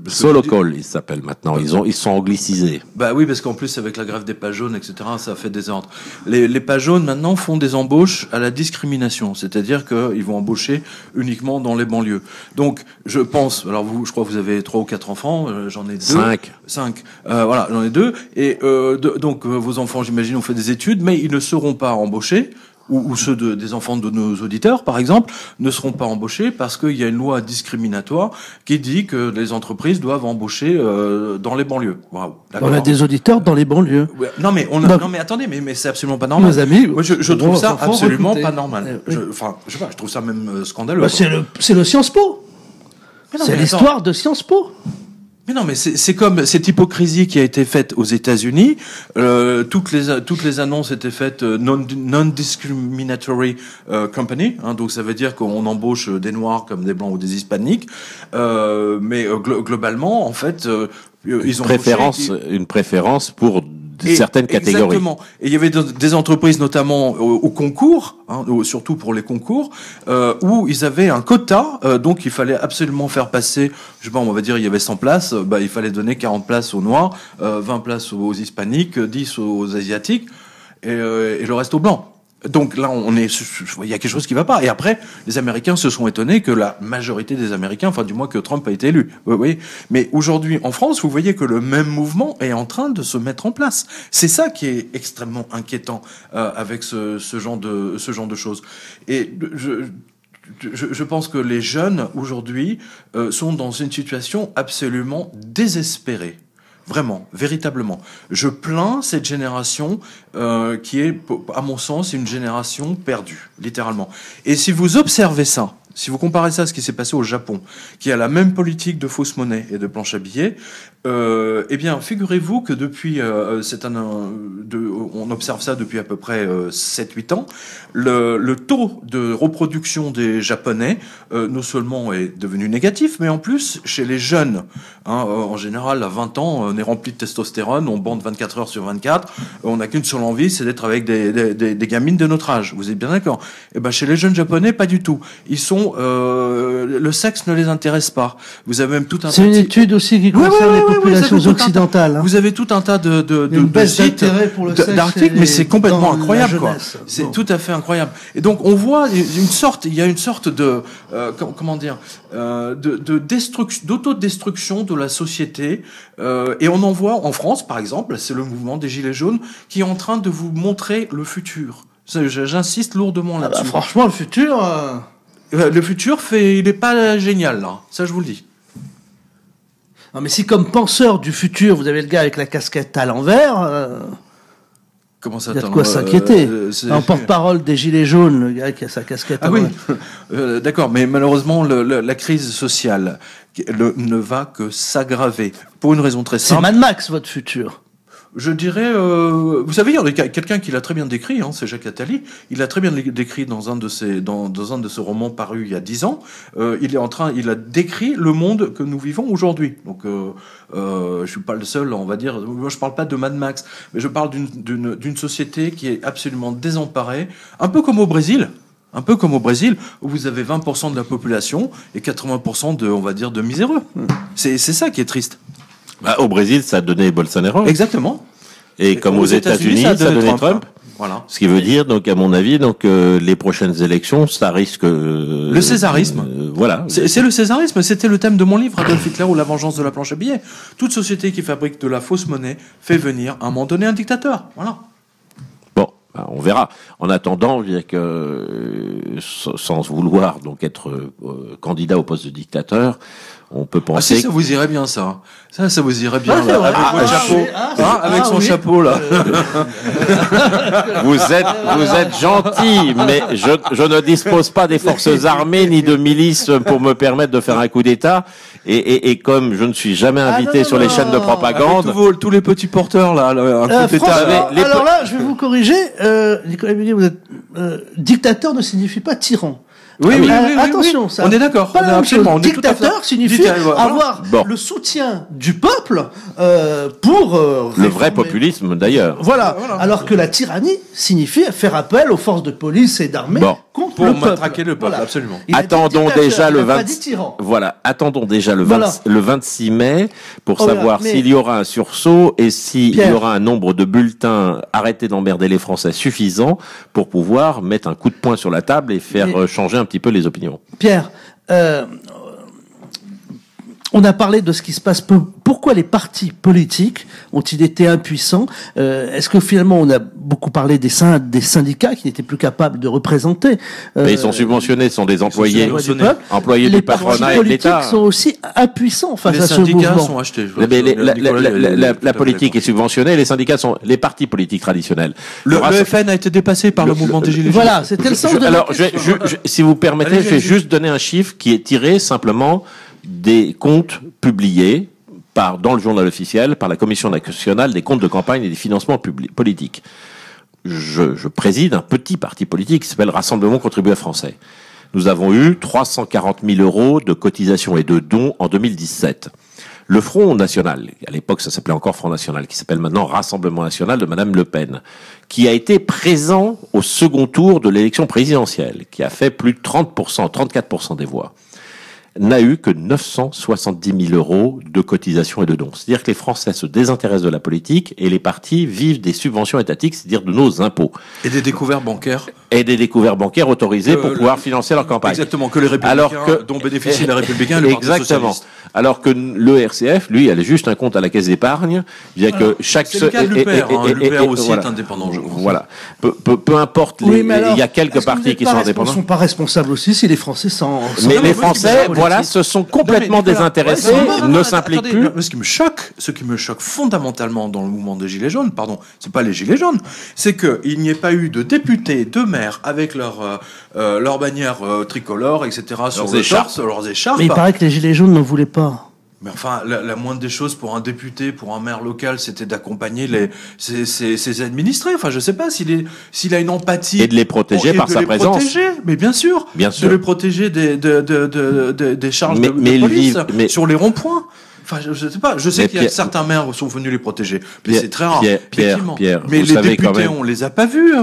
Solocol, il s'appelle maintenant. Ils sont anglicisés. Bah oui, parce qu'en plus avec la grève des pages jaunes, etc., ça fait des ordres. Les pages jaunes maintenant font des embauches à la discrimination, c'est-à-dire qu'ils vont embaucher uniquement dans les banlieues. Donc je pense, alors vous, je crois que vous avez 3 ou 4 enfants, j'en ai 2. 5. Voilà, j'en ai 2. Et donc vos enfants, j'imagine, ont fait des études, mais ils ne seront pas embauchés. Ou ceux des enfants de nos auditeurs, par exemple, ne seront pas embauchés parce qu'il y a une loi discriminatoire qui dit que les entreprises doivent embaucher dans les banlieues. Wow, on a des auditeurs dans les banlieues. Ouais, non mais attendez, mais c'est absolument pas normal. Nos amis, moi je trouve ça absolument recruter. Pas normal. Oui. Je trouve ça même scandaleux. Bah, c'est le Sciences Po. C'est l'histoire de Sciences Po. Mais non, mais c'est comme cette hypocrisie qui a été faite aux États-Unis. Toutes les annonces étaient faites non-discriminatory company, hein, donc ça veut dire qu'on embauche des Noirs comme des Blancs ou des Hispaniques. Mais globalement, en fait, ils ont une préférence pour certaines catégories. Exactement. Et il y avait des entreprises, notamment au concours, hein, surtout pour les concours, où ils avaient un quota, donc il fallait absolument faire passer, je sais pas, on va dire il y avait 100 places, il fallait donner 40 places aux Noirs, 20 places aux Hispaniques, 10 aux Asiatiques, et le reste aux Blancs. Donc là, il y a quelque chose qui va pas. Et après, les Américains se sont étonnés que la majorité des Américains, enfin du moins que Trump a été élu. Oui, oui. Mais aujourd'hui, en France, vous voyez que le même mouvement est en train de se mettre en place. C'est ça qui est extrêmement inquiétant avec ce genre de choses. Et je pense que les jeunes aujourd'hui sont dans une situation absolument désespérée. Vraiment, véritablement. Je plains cette génération qui est, à mon sens, une génération perdue, littéralement. Et si vous observez ça, si vous comparez ça à ce qui s'est passé au Japon, qui a la même politique de fausse monnaie et de planche à billets, eh bien, figurez-vous que depuis, on observe ça depuis à peu près 7-8 ans, le taux de reproduction des Japonais, non seulement est devenu négatif, mais en plus, chez les jeunes, hein, en général, à 20 ans, on est rempli de testostérone, on bande 24 heures sur 24, on n'a qu'une seule envie, c'est d'être avec des gamines de notre âge. Vous êtes bien d'accord? Eh ben, chez les jeunes Japonais, pas du tout. Ils sont, le sexe ne les intéresse pas. Vous avez même tout un. C'est une étude aussi qui concerne les populations occidentales. Vous avez tout un tas de d'articles, mais c'est complètement incroyable, quoi. C'est tout à fait incroyable. Et donc, on voit il y a une sorte de, comment dire, d'autodestruction de la société, et on en voit en France, par exemple, c'est le mouvement des Gilets jaunes qui est en train de vous montrer le futur. J'insiste lourdement là-dessus. Franchement, le futur, il est pas génial, là. Ça, je vous le dis. Non, mais si comme penseur du futur, vous avez le gars avec la casquette à l'envers, comment ça, il y a de quoi s'inquiéter. En porte-parole des Gilets jaunes, le gars qui a sa casquette à l'envers. Oui, d'accord, mais malheureusement, la crise sociale ne va que s'aggraver. Pour une raison très simple. C'est Mad Max, votre futur. Je dirais, vous savez, il y a quelqu'un qui l'a très bien décrit, hein, c'est Jacques Attali. Il l'a très bien décrit dans un de ses romans parus il y a 10 ans. Il a décrit le monde que nous vivons aujourd'hui. Donc, je suis pas le seul, on va dire. Moi, je parle pas de Mad Max, mais je parle d'une société qui est absolument désemparée, un peu comme au Brésil. Où vous avez 20% de la population et 80% on va dire, de miséreux. C'est ça qui est triste. Bah, au Brésil, ça a donné Bolsonaro. Exactement. Et comme aux États-Unis, ça a donné Trump. Voilà. Ce qui veut dire, donc, à mon avis, les prochaines élections, ça risque. Le césarisme. Voilà. C'est le césarisme. C'était le thème de mon livre, Adolf Hitler ou la vengeance de la planche à billets. Toute société qui fabrique de la fausse monnaie fait venir, à un moment donné, un dictateur. Voilà. Bon, on verra. En attendant, je veux dire que, sans vouloir donc être candidat au poste de dictateur, on peut penser. Ah si, ça vous irait bien, ça. Ça vous irait bien, là, avec votre chapeau. Avec son chapeau, là. Vous êtes gentil, mais je ne dispose pas des forces armées ni de milices pour me permettre de faire un coup d'État. Et comme je ne suis jamais invité sur les chaînes de propagande. Avec tous les petits porteurs, là, un coup d'État. Alors là, je vais vous corriger. Nicolas Miguel, vous êtes, dictateur ne signifie pas tyran. Oui, attention, ça. On est d'accord. Pas la même chose. On est tout à fait- Dictateur signifie Voilà. avoir Bon. le soutien du peuple pour Le vrai réformer. populisme, d'ailleurs. Voilà. Voilà. Alors que la tyrannie signifie faire appel aux forces de police et d'armée Bon. contre Pour le peuple. matraquer le peuple, Voilà. absolument. Il a dit Attendons dictateur, déjà il le a pas 20 dit tyran. Voilà, attendons déjà le Voilà. 26 mai pour Oh, savoir voilà, mais- s'il y aura un sursaut et s'il y Pierre. aura un nombre de bulletins arrêtés d'emmerder les Français suffisant pour pouvoir mettre un coup de poing sur la table et faire Mais- changer un petit peu les opinions. Pierre, on a parlé de ce qui se passe. Pourquoi les partis politiques ont-ils été impuissants? Est-ce que finalement on a beaucoup parlé des syndicats qui n'étaient plus capables de représenter? Mais ils sont subventionnés, ce sont des employés, subventionnés. employés Les du partis patronat et de politiques l'État. sont aussi impuissants face Les à ce syndicats mouvement. sont achetés. Mais Nicolas, la politique est subventionnée, les syndicats sont les partis politiques traditionnels. Le rassemblement- FN a été dépassé par le mouvement des Gilets jaunes. Voilà, c'était le sens de la Alors, question. si vous permettez, Allez, je vais allez-y. juste donner un chiffre qui est tiré simplement des comptes publiés dans le journal officiel par la Commission nationale des comptes de campagne et des financements politiques. Je préside un petit parti politique qui s'appelle Rassemblement Contribuables Français. Nous avons eu 340 000 euros de cotisations et de dons en 2017. Le Front National, à l'époque ça s'appelait encore Front National, qui s'appelle maintenant Rassemblement National de Madame Le Pen, qui a été présent au second tour de l'élection présidentielle, qui a fait plus de 30%, 34% des voix, n'a eu que 970 000 euros de cotisations et de dons. C'est-à-dire que les Français se désintéressent de la politique et les partis vivent des subventions étatiques, c'est-à-dire de nos impôts. Et des découverts bancaires. Et des découverts bancaires autorisés pour pouvoir financer leur campagne. Exactement, que les Républicains, Alors que- dont bénéficient les Républicains et le Parti Exactement. Socialiste. Alors que le RCF, lui, elle a juste un compte à la caisse d'épargne, bien que chaque... C'est le cas de Lepers, hein. Lepers aussi voilà. est indépendant, je crois. Voilà. Peu importe, Oui, mais alors, il y a quelques est-ce que vous partis n'êtes qui pas sont Ils indépendants. sont pas responsables aussi si les Français s'en... Mais Non, les mais moi, ce qui me Français, choque, voilà, se sont complètement Non, mais Nicolas, désintéressés, ne s'impliquent attendez, plus. non, ce qui me choque fondamentalement dans le mouvement des Gilets jaunes, pardon, c'est pas les Gilets jaunes, c'est qu'il n'y ait pas eu de députés, de maires avec leur bannière tricolore, etc. sur Leurs le écharpes. torse, leurs écharpes. Mais il paraît que les Gilets jaunes n'en voulaient pas. Mais enfin, la moindre des choses pour un député, pour un maire local, c'était d'accompagner ses administrés. Enfin, je sais pas s'il a une empathie. Et de les protéger Et par de sa les présence. protéger, mais bien sûr. Bien sûr. De les protéger des charges Mais de ils police vivent- mais- sur les ronds-points. Enfin, je sais pas. Je sais Mais qu'il y a Pierre- certains maires sont venus les protéger, mais Pierre- c'est très rare. Pierre- effectivement. Pierre, mais vous les savez quand députés, même- on les a pas vus.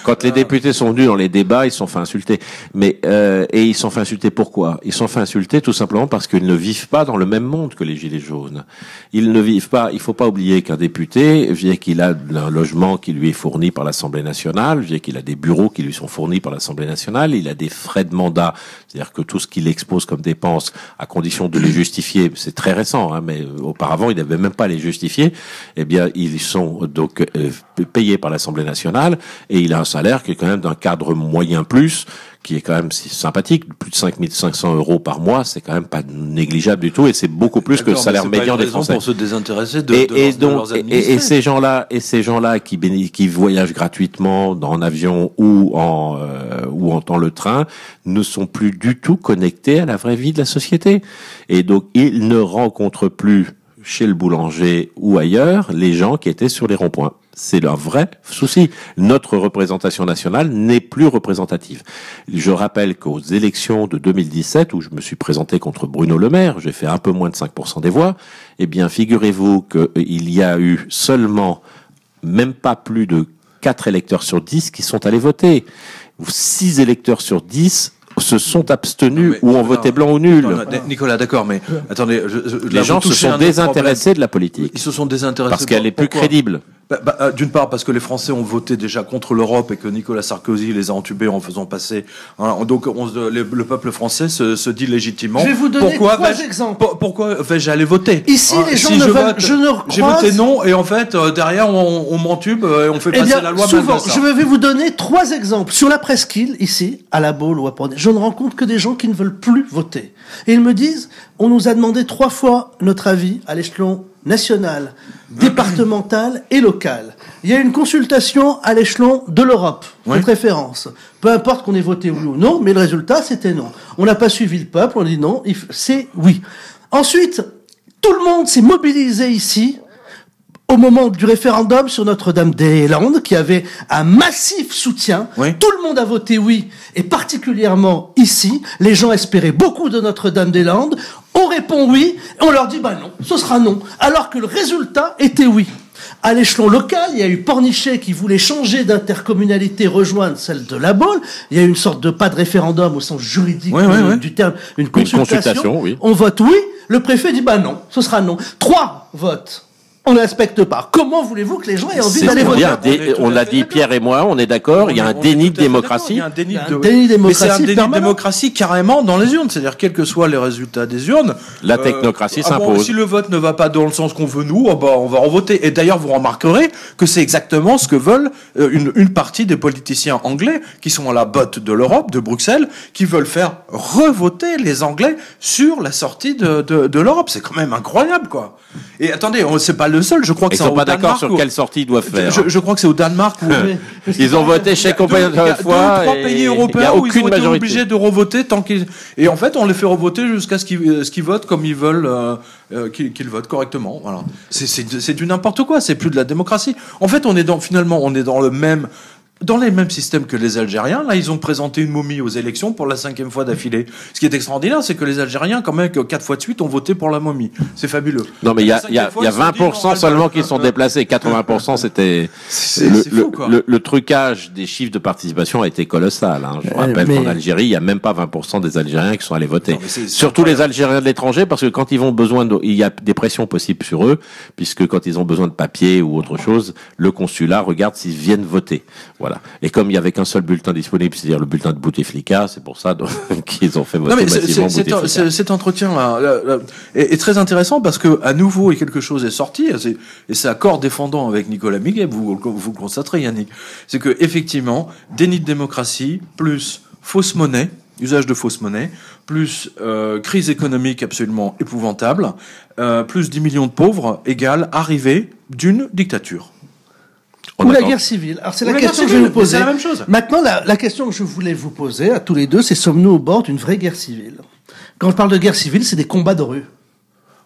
Quand les députés sont venus dans les débats, ils se sont fait insulter. Mais et ils se sont fait insulter pourquoi? Ils se sont fait insulter tout simplement parce qu'ils ne vivent pas dans le même monde que les Gilets jaunes. Ils ne vivent pas. Il faut pas oublier qu'un député, vient qu'il a un logement qui lui est fourni par l'Assemblée nationale, vient qu'il a des bureaux qui lui sont fournis par l'Assemblée nationale, il a des frais de mandat, c'est-à-dire que tout ce qu'il expose comme dépenses, à condition de les justifier, c'est très récent, hein, mais auparavant il n'avait même pas à les justifier. Eh bien, ils sont donc payés par l'Assemblée nationale et il a un salaire qui est quand même d'un cadre moyen plus, qui est quand même sympathique, plus de 5 500 euros par mois, c'est quand même pas négligeable du tout, et c'est beaucoup plus que le salaire médian des Français. Pour se désintéresser de leurs Et ces gens-là qui voyagent gratuitement en avion ou dans le train ne sont plus du tout connectés à la vraie vie de la société. Et donc, ils ne rencontrent plus chez le boulanger ou ailleurs les gens qui étaient sur les ronds-points. C'est un vrai souci. Notre représentation nationale n'est plus représentative. Je rappelle qu'aux élections de 2017, où je me suis présenté contre Bruno Le Maire, j'ai fait un peu moins de 5% des voix, eh bien, figurez-vous qu'il y a eu seulement même pas plus de 4 électeurs sur 10 qui sont allés voter. 6 électeurs sur 10 se sont abstenus ou ont voté blanc ou nul. Nicolas, d'accord, mais attendez, Les gens se sont désintéressés de la politique. Ils se sont désintéressés Parce qu'elle est plus Pourquoi crédible. D'une part parce que les Français ont voté déjà contre l'Europe et que Nicolas Sarkozy les a entubés en faisant passer. Donc le peuple français se dit légitimement. Je vais vous donner pourquoi trois vais-je- exemples. Pourquoi vais-je aller voter Ici, les gens si ne je veulent- vote, je ne j'ai croise- voté non et en fait derrière on m'entube et on fait Eh passer bien, la loi souvent, malgré ça. je vais vous donner 3 exemples. Sur la presqu'île, ici, à La Baule ou à Pont-Neuf, je ne rencontre que des gens qui ne veulent plus voter. Et ils me disent, on nous a demandé 3 fois notre avis à l'échelon national, départemental et local. Il y a une consultation à l'échelon de l'Europe, de Oui. préférence. Peu importe qu'on ait voté oui ou non, mais le résultat, c'était non. On n'a pas suivi le peuple, on a dit non, c'est oui. Ensuite, tout le monde s'est mobilisé ici au moment du référendum sur Notre-Dame-des-Landes, qui avait un massif soutien. Oui. Tout le monde a voté oui, et particulièrement ici, les gens espéraient beaucoup de Notre-Dame-des-Landes. On répond oui, et on leur dit bah non, ce sera non, alors que le résultat était oui. À l'échelon local, il y a eu Pornichet qui voulait changer d'intercommunalité, rejoindre celle de La Baule. Il y a eu une sorte de pas de référendum au sens juridique du terme, une consultation. Oui. On vote oui, le préfet dit bah non, ce sera non. 3 votes. On ne respecte pas. Comment voulez-vous que les gens aient envie d'aller voter? On l'a dit, Pierre et moi, on est d'accord, il y a un déni de démocratie. Il y a un déni de démocratie. Mais c'est un déni de démocratie carrément dans les urnes. C'est-à-dire, quels que soient les résultats des urnes. La technocratie s'impose. Si le vote ne va pas dans le sens qu'on veut nous, on va en voter. Et d'ailleurs, vous remarquerez que c'est exactement ce que veulent une partie des politiciens anglais qui sont à la botte de l'Europe, de Bruxelles, qui veulent faire revoter les Anglais sur la sortie de l'Europe. C'est quand même incroyable, quoi. Et attendez, c'est pas le seul, je crois que ils c'est sont pas d'accord sur quelle sortie ils doivent faire. Je crois que c'est au Danemark où ils ont voté chez Compagnie de fois. Il y a 2 ou 3 pays européens où ils ont été obligés de revoter tant qu'ils. Et en fait, on les fait revoter jusqu'à ce qu'ils votent comme ils veulent, qu'ils votent correctement. Voilà. C'est du n'importe quoi. C'est plus de la démocratie. En fait, on est dans les mêmes systèmes que les Algériens. Là, ils ont présenté une momie aux élections pour la 5e fois d'affilée. Ce qui est extraordinaire, c'est que les Algériens, quand même, 4 fois de suite, ont voté pour la momie. C'est fabuleux. Non, mais il y a 20% seulement qui sont déplacés. 80%, c'était fou, quoi. Le trucage des chiffres de participation a été colossal. Hein. Je rappelle qu'en Algérie, il y a même pas 20% des Algériens qui sont allés voter. Non, surtout les Algériens de l'étranger, parce que quand ils ont besoin il y a des pressions possibles sur eux, puisque quand ils ont besoin de papier ou autre chose, le consulat regarde s'ils viennent voter. Voilà. Et comme il y avait qu'un seul bulletin disponible, c'est-à-dire le bulletin de Bouteflika, c'est pour ça qu'ils ont fait voter massivement Bouteflika. Cet entretien-là est très intéressant parce que à nouveau, quelque chose est sorti, et c'est à corps défendant avec Nicolas Miguet, vous le constaterez, Yannick. C'est que effectivement, déni de démocratie plus fausse monnaie, usage de fausse monnaie, plus crise économique absolument épouvantable, plus 10 millions de pauvres égale arrivée d'une dictature. Ou la guerre civile. Alors c'est la question que je vais vous poser. C'est la même chose. Maintenant, la question que je voulais vous poser à tous les deux, c'est sommes-nous au bord d'une vraie guerre civile? Quand je parle de guerre civile, c'est des combats de rue.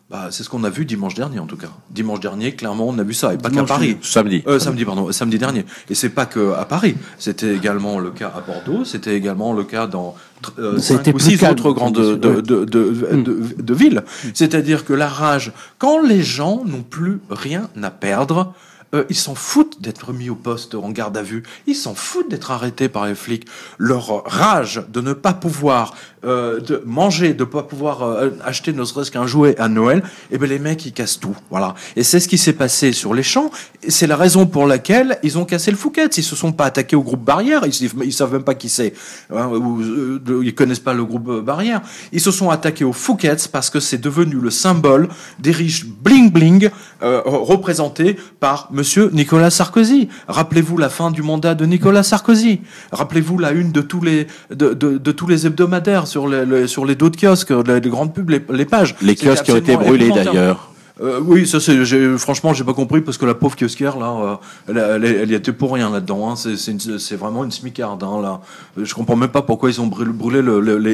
Bah, c'est ce qu'on a vu dimanche dernier, en tout cas. Dimanche dernier, clairement, on a vu ça. Et pas qu'à Paris. Samedi dernier. Et c'est pas que à Paris. C'était également le cas à Bordeaux. C'était également le cas dans 5 ou 6 autres grandes de villes. C'est-à-dire que la rage, quand les gens n'ont plus rien à perdre, ils s'en foutent d'être mis au poste en garde à vue. Ils s'en foutent d'être arrêtés par les flics. Leur rage de ne pas pouvoir de manger, de pas pouvoir acheter ne serait-ce qu'un jouet à Noël, et ben les mecs ils cassent tout. Voilà. Et c'est ce qui s'est passé sur les champs. Et c'est la raison pour laquelle ils ont cassé le Fouquet's. Ils se sont pas attaqués au groupe Barrière. Ils savent même pas qui c'est. Ils connaissent pas le groupe Barrière. Ils se sont attaqués au Fouquet's parce que c'est devenu le symbole des riches bling bling représentés par Monsieur Nicolas Sarkozy. Rappelez-vous la fin du mandat de Nicolas Sarkozy. Rappelez-vous la une de tous les hebdomadaires sur les dos de kiosques, les grandes pubs, les pages. Les kiosques qui ont été brûlés d'ailleurs. Oui, ça franchement j'ai pas compris parce que la pauvre kiosquière là, elle y était pour rien là-dedans. Hein. C'est vraiment une smicarde hein, là. Je comprends même pas pourquoi ils ont brûlé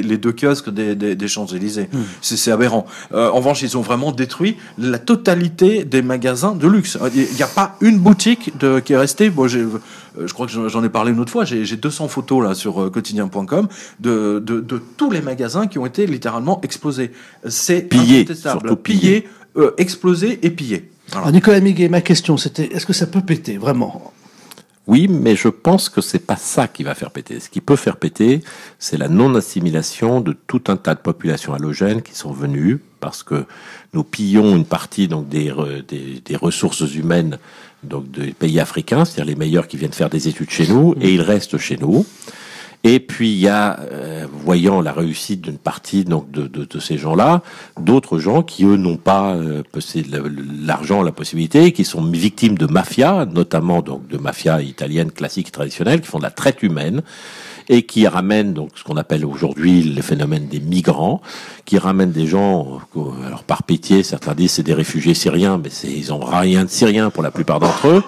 les 2 kiosques des Champs-Élysées. C'est aberrant. En revanche, ils ont vraiment détruit la totalité des magasins de luxe. Il y a pas une boutique qui est restée. Bon, je crois que j'en ai parlé une autre fois. J'ai 200 photos là sur quotidien.com de tous les magasins qui ont été littéralement explosés. C'est incontestable. Pillés. Explosé et pillé. Alors Nicolas Miguet, ma question c'était, est-ce que ça peut péter, vraiment? Oui, mais je pense que c'est pas ça qui va faire péter. Ce qui peut faire péter, c'est la non-assimilation de tout un tas de populations halogènes qui sont venues parce que nous pillons une partie donc des ressources humaines donc des pays africains, c'est-à-dire les meilleurs qui viennent faire des études chez nous, et ils restent chez nous. Et puis il y a, voyant la réussite d'une partie donc de ces gens-là, d'autres gens qui eux n'ont pas l'argent, la possibilité, qui sont victimes de mafias, notamment donc de mafias italiennes classiques et traditionnelles, qui font de la traite humaine et qui ramènent donc ce qu'on appelle aujourd'hui le phénomène des migrants, qui ramènent des gens, alors par pitié, certains disent c'est des réfugiés syriens, mais ils ont rien de syrien pour la plupart d'entre eux.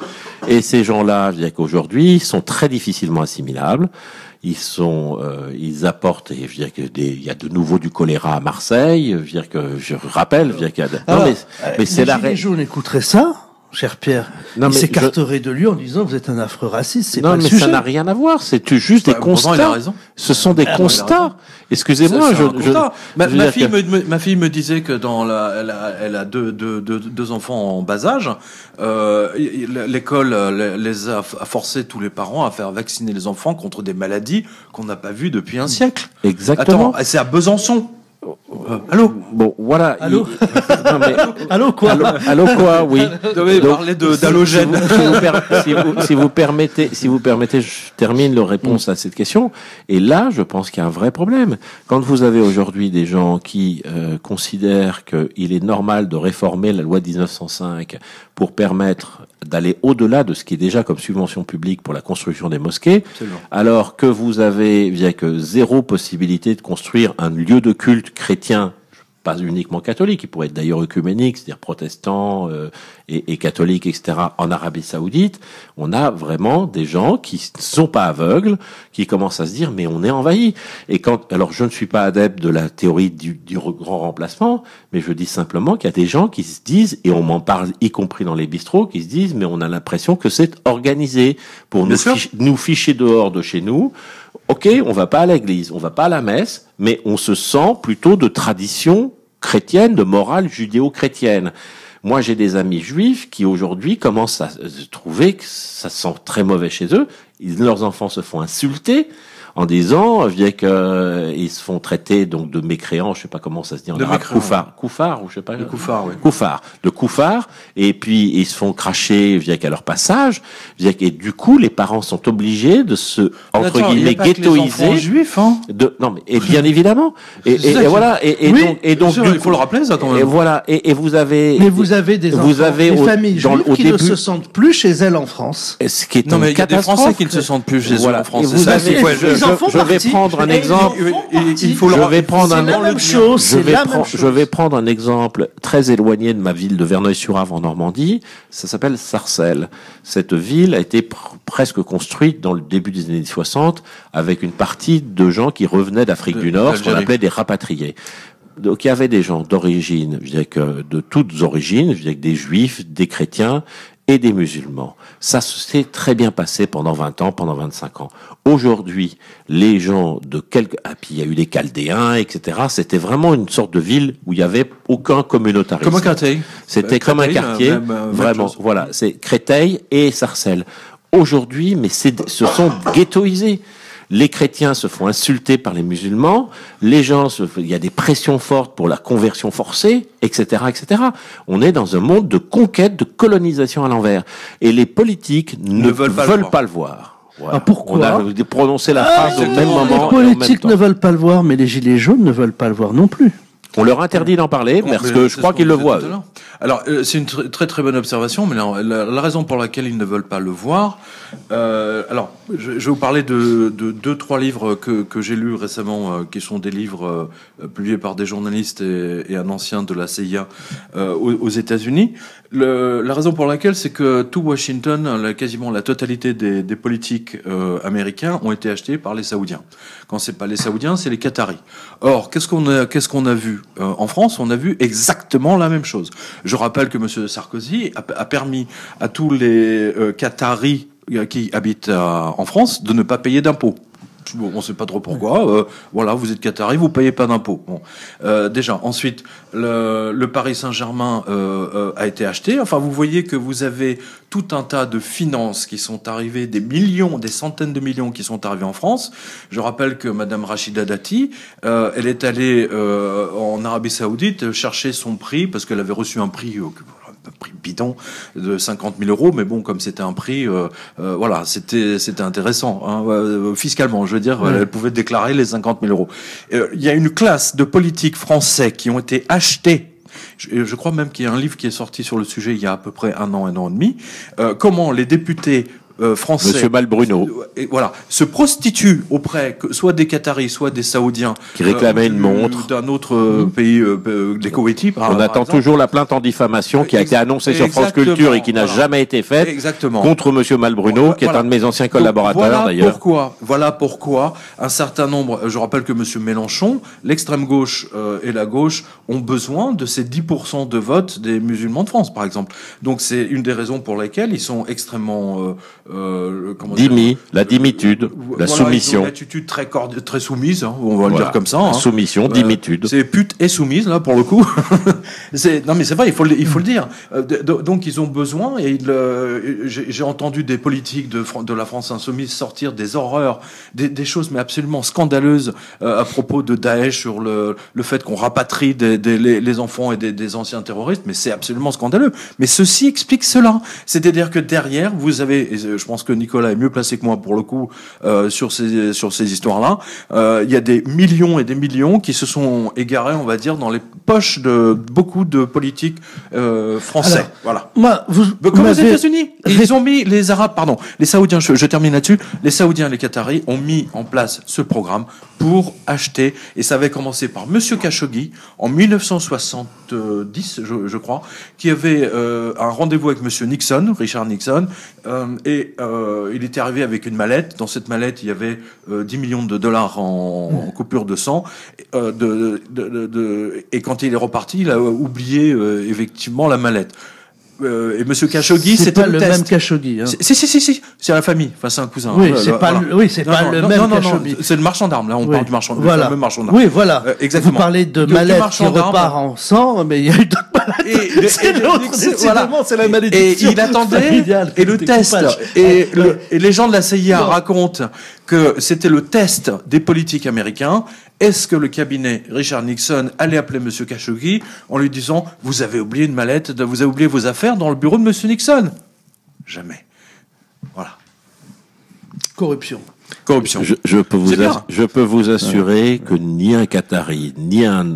Et ces gens-là, je dirais qu'aujourd'hui, sont très difficilement assimilables. Ils apportent, et je veux dire il y a de nouveau du choléra à Marseille, je veux dire que, je rappelle, je veux dire qu'il y a, mais c'est les Gilets jaunes écouteraient ça, cher Pierre. Non, Il mais s'écarterait de lui en disant vous êtes un affreux raciste. C'est pas Non, le mais sujet. ça n'a rien à voir. C'est juste des pourtant, il a constats. raison. Ce sont des Il a constats. raison. Excusez-moi, C'est un constat. je veux Ma dire fille que- ma fille me disait que elle a deux enfants en bas âge. L'école les a forcé tous les parents à faire vacciner les enfants contre des maladies qu'on n'a pas vues depuis un siècle. Exactement. Attends, c'est à Besançon. Allô? Bon, voilà. Allô Non, mais- Allô quoi Allô quoi? Oui. Vous devez Donc, parler d'halogène. si vous permettez, je termine la réponse à cette question. Et là, je pense qu'il y a un vrai problème. Quand vous avez aujourd'hui des gens qui considèrent qu'il est normal de réformer la loi de 1905 pour permettre d'aller au-delà de ce qui est déjà comme subvention publique pour la construction des mosquées, Absolument. alors que vous avez, bien que zéro possibilité de construire un lieu de culte chrétien, pas uniquement catholique, il pourrait être d'ailleurs œcuménique, c'est-à-dire protestant et catholique, etc., en Arabie Saoudite, on a vraiment des gens qui ne sont pas aveugles, qui commencent à se dire, mais on est envahi. Et alors je ne suis pas adepte de la théorie du grand remplacement, mais je dis simplement qu'il y a des gens qui se disent, et on m'en parle y compris dans les bistrots, qui se disent, mais on a l'impression que c'est organisé pour nous ficher dehors de chez nous. Ok, on va pas à l'église, on va pas à la messe, mais on se sent plutôt de tradition chrétienne, de morale judéo-chrétienne. Moi, j'ai des amis juifs qui aujourd'hui commencent à trouver que ça sent très mauvais chez eux. Leurs enfants se font insulter en disant ils se font traiter donc de mécréants, je sais pas comment ça se dit en arabe, koufar ou je sais pas. Le koufar, oui. De koufar, et puis ils se font cracher qu'à leur passage, et du coup les parents sont obligés de se entre guillemets ghettoiser. Juifs, hein. Non mais et bien évidemment et voilà et donc il faut le rappeler ça quand même. Et voilà et vous avez des familles juives qui ne se sentent plus chez elles en France. Ce qui est non mais il y a des Français qui ne se sentent plus chez eux en France. Je vais prendre un exemple. Je vais prendre un exemple très éloigné de ma ville de Verneuil-sur-Avre en Normandie. Ça s'appelle Sarcelles. Cette ville a été presque construite dans le début des années 60 avec une partie de gens qui revenaient d'Afrique du Nord, ce qu'on appelait des rapatriés. Donc il y avait des gens d'origine, je dirais que de toutes origines, je dirais que des juifs, des chrétiens et des musulmans. Ça s'est très bien passé pendant 20 ans, pendant 25 ans. Aujourd'hui, les gens puis il y a eu les Chaldéens, etc. C'était vraiment une sorte de ville où il y avait aucun communautarisme. Comme un quartier. C'était comme un quartier, vraiment. Voilà, c'est Créteil et Sarcelles. Aujourd'hui, mais se sont ghettoisés. Les chrétiens se font insulter par les musulmans, il y a des pressions fortes pour la conversion forcée, etc., etc. On est dans un monde de conquête, de colonisation à l'envers. Et les politiques ne veulent pas le voir. Voilà. Pourquoi? On a prononcé la phrase au même moment. Les politiques ne veulent pas le voir, mais les Gilets jaunes ne veulent pas le voir non plus. On leur interdit d'en parler, parce que je crois qu'ils le voient. Alors, c'est une très très bonne observation, mais la raison pour laquelle ils ne veulent pas le voir, alors, je vais vous parler de 2-3 livres que j'ai lus récemment, qui sont des livres publiés par des journalistes et un ancien de la CIA aux États-Unis. La raison pour laquelle, c'est que tout Washington, quasiment la totalité des politiques américains ont été achetés par les Saoudiens. Quand c'est pas les Saoudiens, c'est les Qataris. Or, qu'est-ce qu'on a vu en France? On a vu exactement la même chose. Je rappelle que M. Sarkozy a permis à tous les Qataris qui habitent en France de ne pas payer d'impôts. Bon, on ne sait pas trop pourquoi. Voilà, vous êtes Qatari, vous payez pas d'impôts. Bon, déjà. Ensuite, le Paris Saint-Germain a été acheté. Enfin, vous voyez que vous avez tout un tas de finances qui sont arrivées, des centaines de millions qui sont arrivés en France. Je rappelle que Madame Rachida Dati, elle est allée en Arabie Saoudite chercher son prix parce qu'elle avait reçu un prix bidon de 50 000 euros, mais bon, comme c'était un prix, voilà, c'était intéressant, hein, fiscalement, je veux dire, elle pouvait déclarer les 50 000 euros. Il y a une classe de politiques français qui ont été achetés. Je crois même qu'il y a un livre qui est sorti sur le sujet il y a à peu près un an et demi. Comment les députés français, Monsieur Malbruno, et voilà, se prostitue auprès soit des Qataris, soit des Saoudiens, qui réclamait une montre d'un autre pays, des Koweïtis. On attend toujours la plainte en diffamation qui a été annoncée sur France Culture et qui n'a jamais été faite contre Monsieur Malbruno, qui est un de mes anciens collaborateurs d'ailleurs. Voilà pourquoi un certain nombre, je rappelle que Monsieur Mélenchon, l'extrême gauche et la gauche ont besoin de ces 10% de vote des musulmans de France, par exemple. Donc c'est une des raisons pour lesquelles ils sont extrêmement la dimitude, la soumission. Une attitude très soumise, hein, on va le dire comme ça. Hein. Soumission, dimitude. C'est pute et soumise là pour le coup. Non mais c'est vrai, il faut le dire. Donc ils ont besoin et j'ai entendu des politiques de la France insoumise sortir des horreurs, des choses mais absolument scandaleuses à propos de Daesh sur le fait qu'on rapatrie les enfants et des anciens terroristes, mais c'est absolument scandaleux. Mais ceci explique cela. C'est-à-dire que derrière, vous avez, et je pense que Nicolas est mieux placé que moi pour le coup sur ces histoires-là, il y a des millions et des millions qui se sont égarés, on va dire, dans les poches de beaucoup de politiques français. Alors, voilà. Moi, comme aux États-Unis, ils ont mis les Arabes, pardon, les Saoudiens. Je termine là-dessus. Les Saoudiens, et les Qataris ont mis en place ce programme pour acheter, et ça avait commencé par Monsieur Khashoggi en 1970, je crois, qui avait un rendez-vous avec Monsieur Nixon, Richard Nixon, et il était arrivé avec une mallette. Dans cette mallette, il y avait 10 millions de dollars en coupure de sang. Et quand il est reparti, il a oublié effectivement la mallette. Et Monsieur Khashoggi, c'était pas le même Khashoggi. Hein. Si, c'est la famille. Enfin, c'est un cousin. Oui, c'est pas le même Khashoggi. C'est le marchand d'armes. Là, on parle du marchand. Voilà. Le fameux marchand d'armes. Oui, voilà. Exactement. Vous parlez de mallette qui repart en sang, mais il y a eu d'autres mallettes. C'est l'autre. Décidément, c'est la malédiction. Et il attendait. Et le test. Et les gens de la CIA racontent que c'était le test des politiques américains. Est-ce que le cabinet Richard Nixon allait appeler Monsieur Khashoggi en lui disant « Vous avez oublié une mallette, vous avez oublié vos affaires dans le bureau de Monsieur Nixon ?» Jamais. Voilà. Corruption. Je peux vous assurer que ni un Qatari, ni un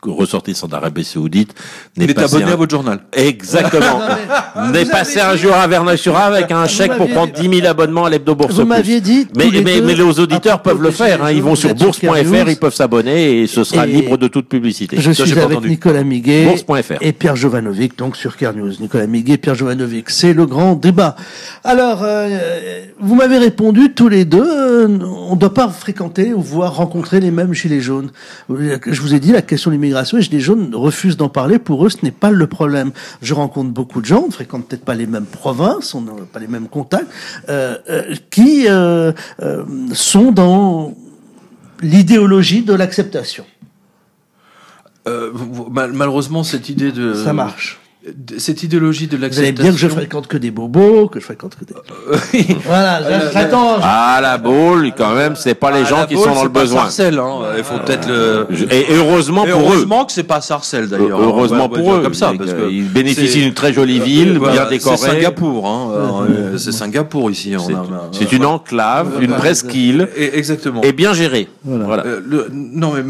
ressortissant d'Arabie Saoudite n'est abonné à votre journal. Exactement. N'est passé un jour à Verneuil-sur-Avre avec un chèque pour prendre 10 000 abonnements à l'Hebdo Bourse. Vous m'aviez dit. Mais les auditeurs peuvent le faire. Hein. Ils vont sur bourse.fr, ils peuvent s'abonner et ce sera libre de toute publicité. Je suis avec Nicolas Miguet bourse.fr et Pierre Jovanovic, donc sur CarNews. Nicolas Miguet, Pierre Jovanovic, c'est le grand débat. Alors, vous m'avez répondu tous les deux. On ne doit pas fréquenter ou voir rencontrer les mêmes gilets jaunes. Je vous ai dit la question de l'immigration, les gilets jaunes refusent d'en parler. Pour eux, ce n'est pas le problème. Je rencontre beaucoup de gens, on ne fréquente peut-être pas les mêmes provinces, on n'a pas les mêmes contacts, qui sont dans l'idéologie de l'acceptation. Malheureusement, cette idée de... Ça marche. Cette idéologie de l'acceptation... Vous allez me dire que je fréquente que des bobos, que je fréquente que des... Voilà, j'attends... Ah, la boule, quand même, c'est pas les gens qui sont dans le besoin. Sarcelles, hein. Il faut peut-être le... Et heureusement pour eux. Heureusement que c'est pas Sarcelles, d'ailleurs. Heureusement pour eux. Comme ça, parce que ils bénéficient d'une très jolie ville, bien décorée. C'est Singapour, hein. C'est Singapour, ici. C'est une enclave, une presqu'île. Exactement. Et bien gérée. Voilà. Non, mais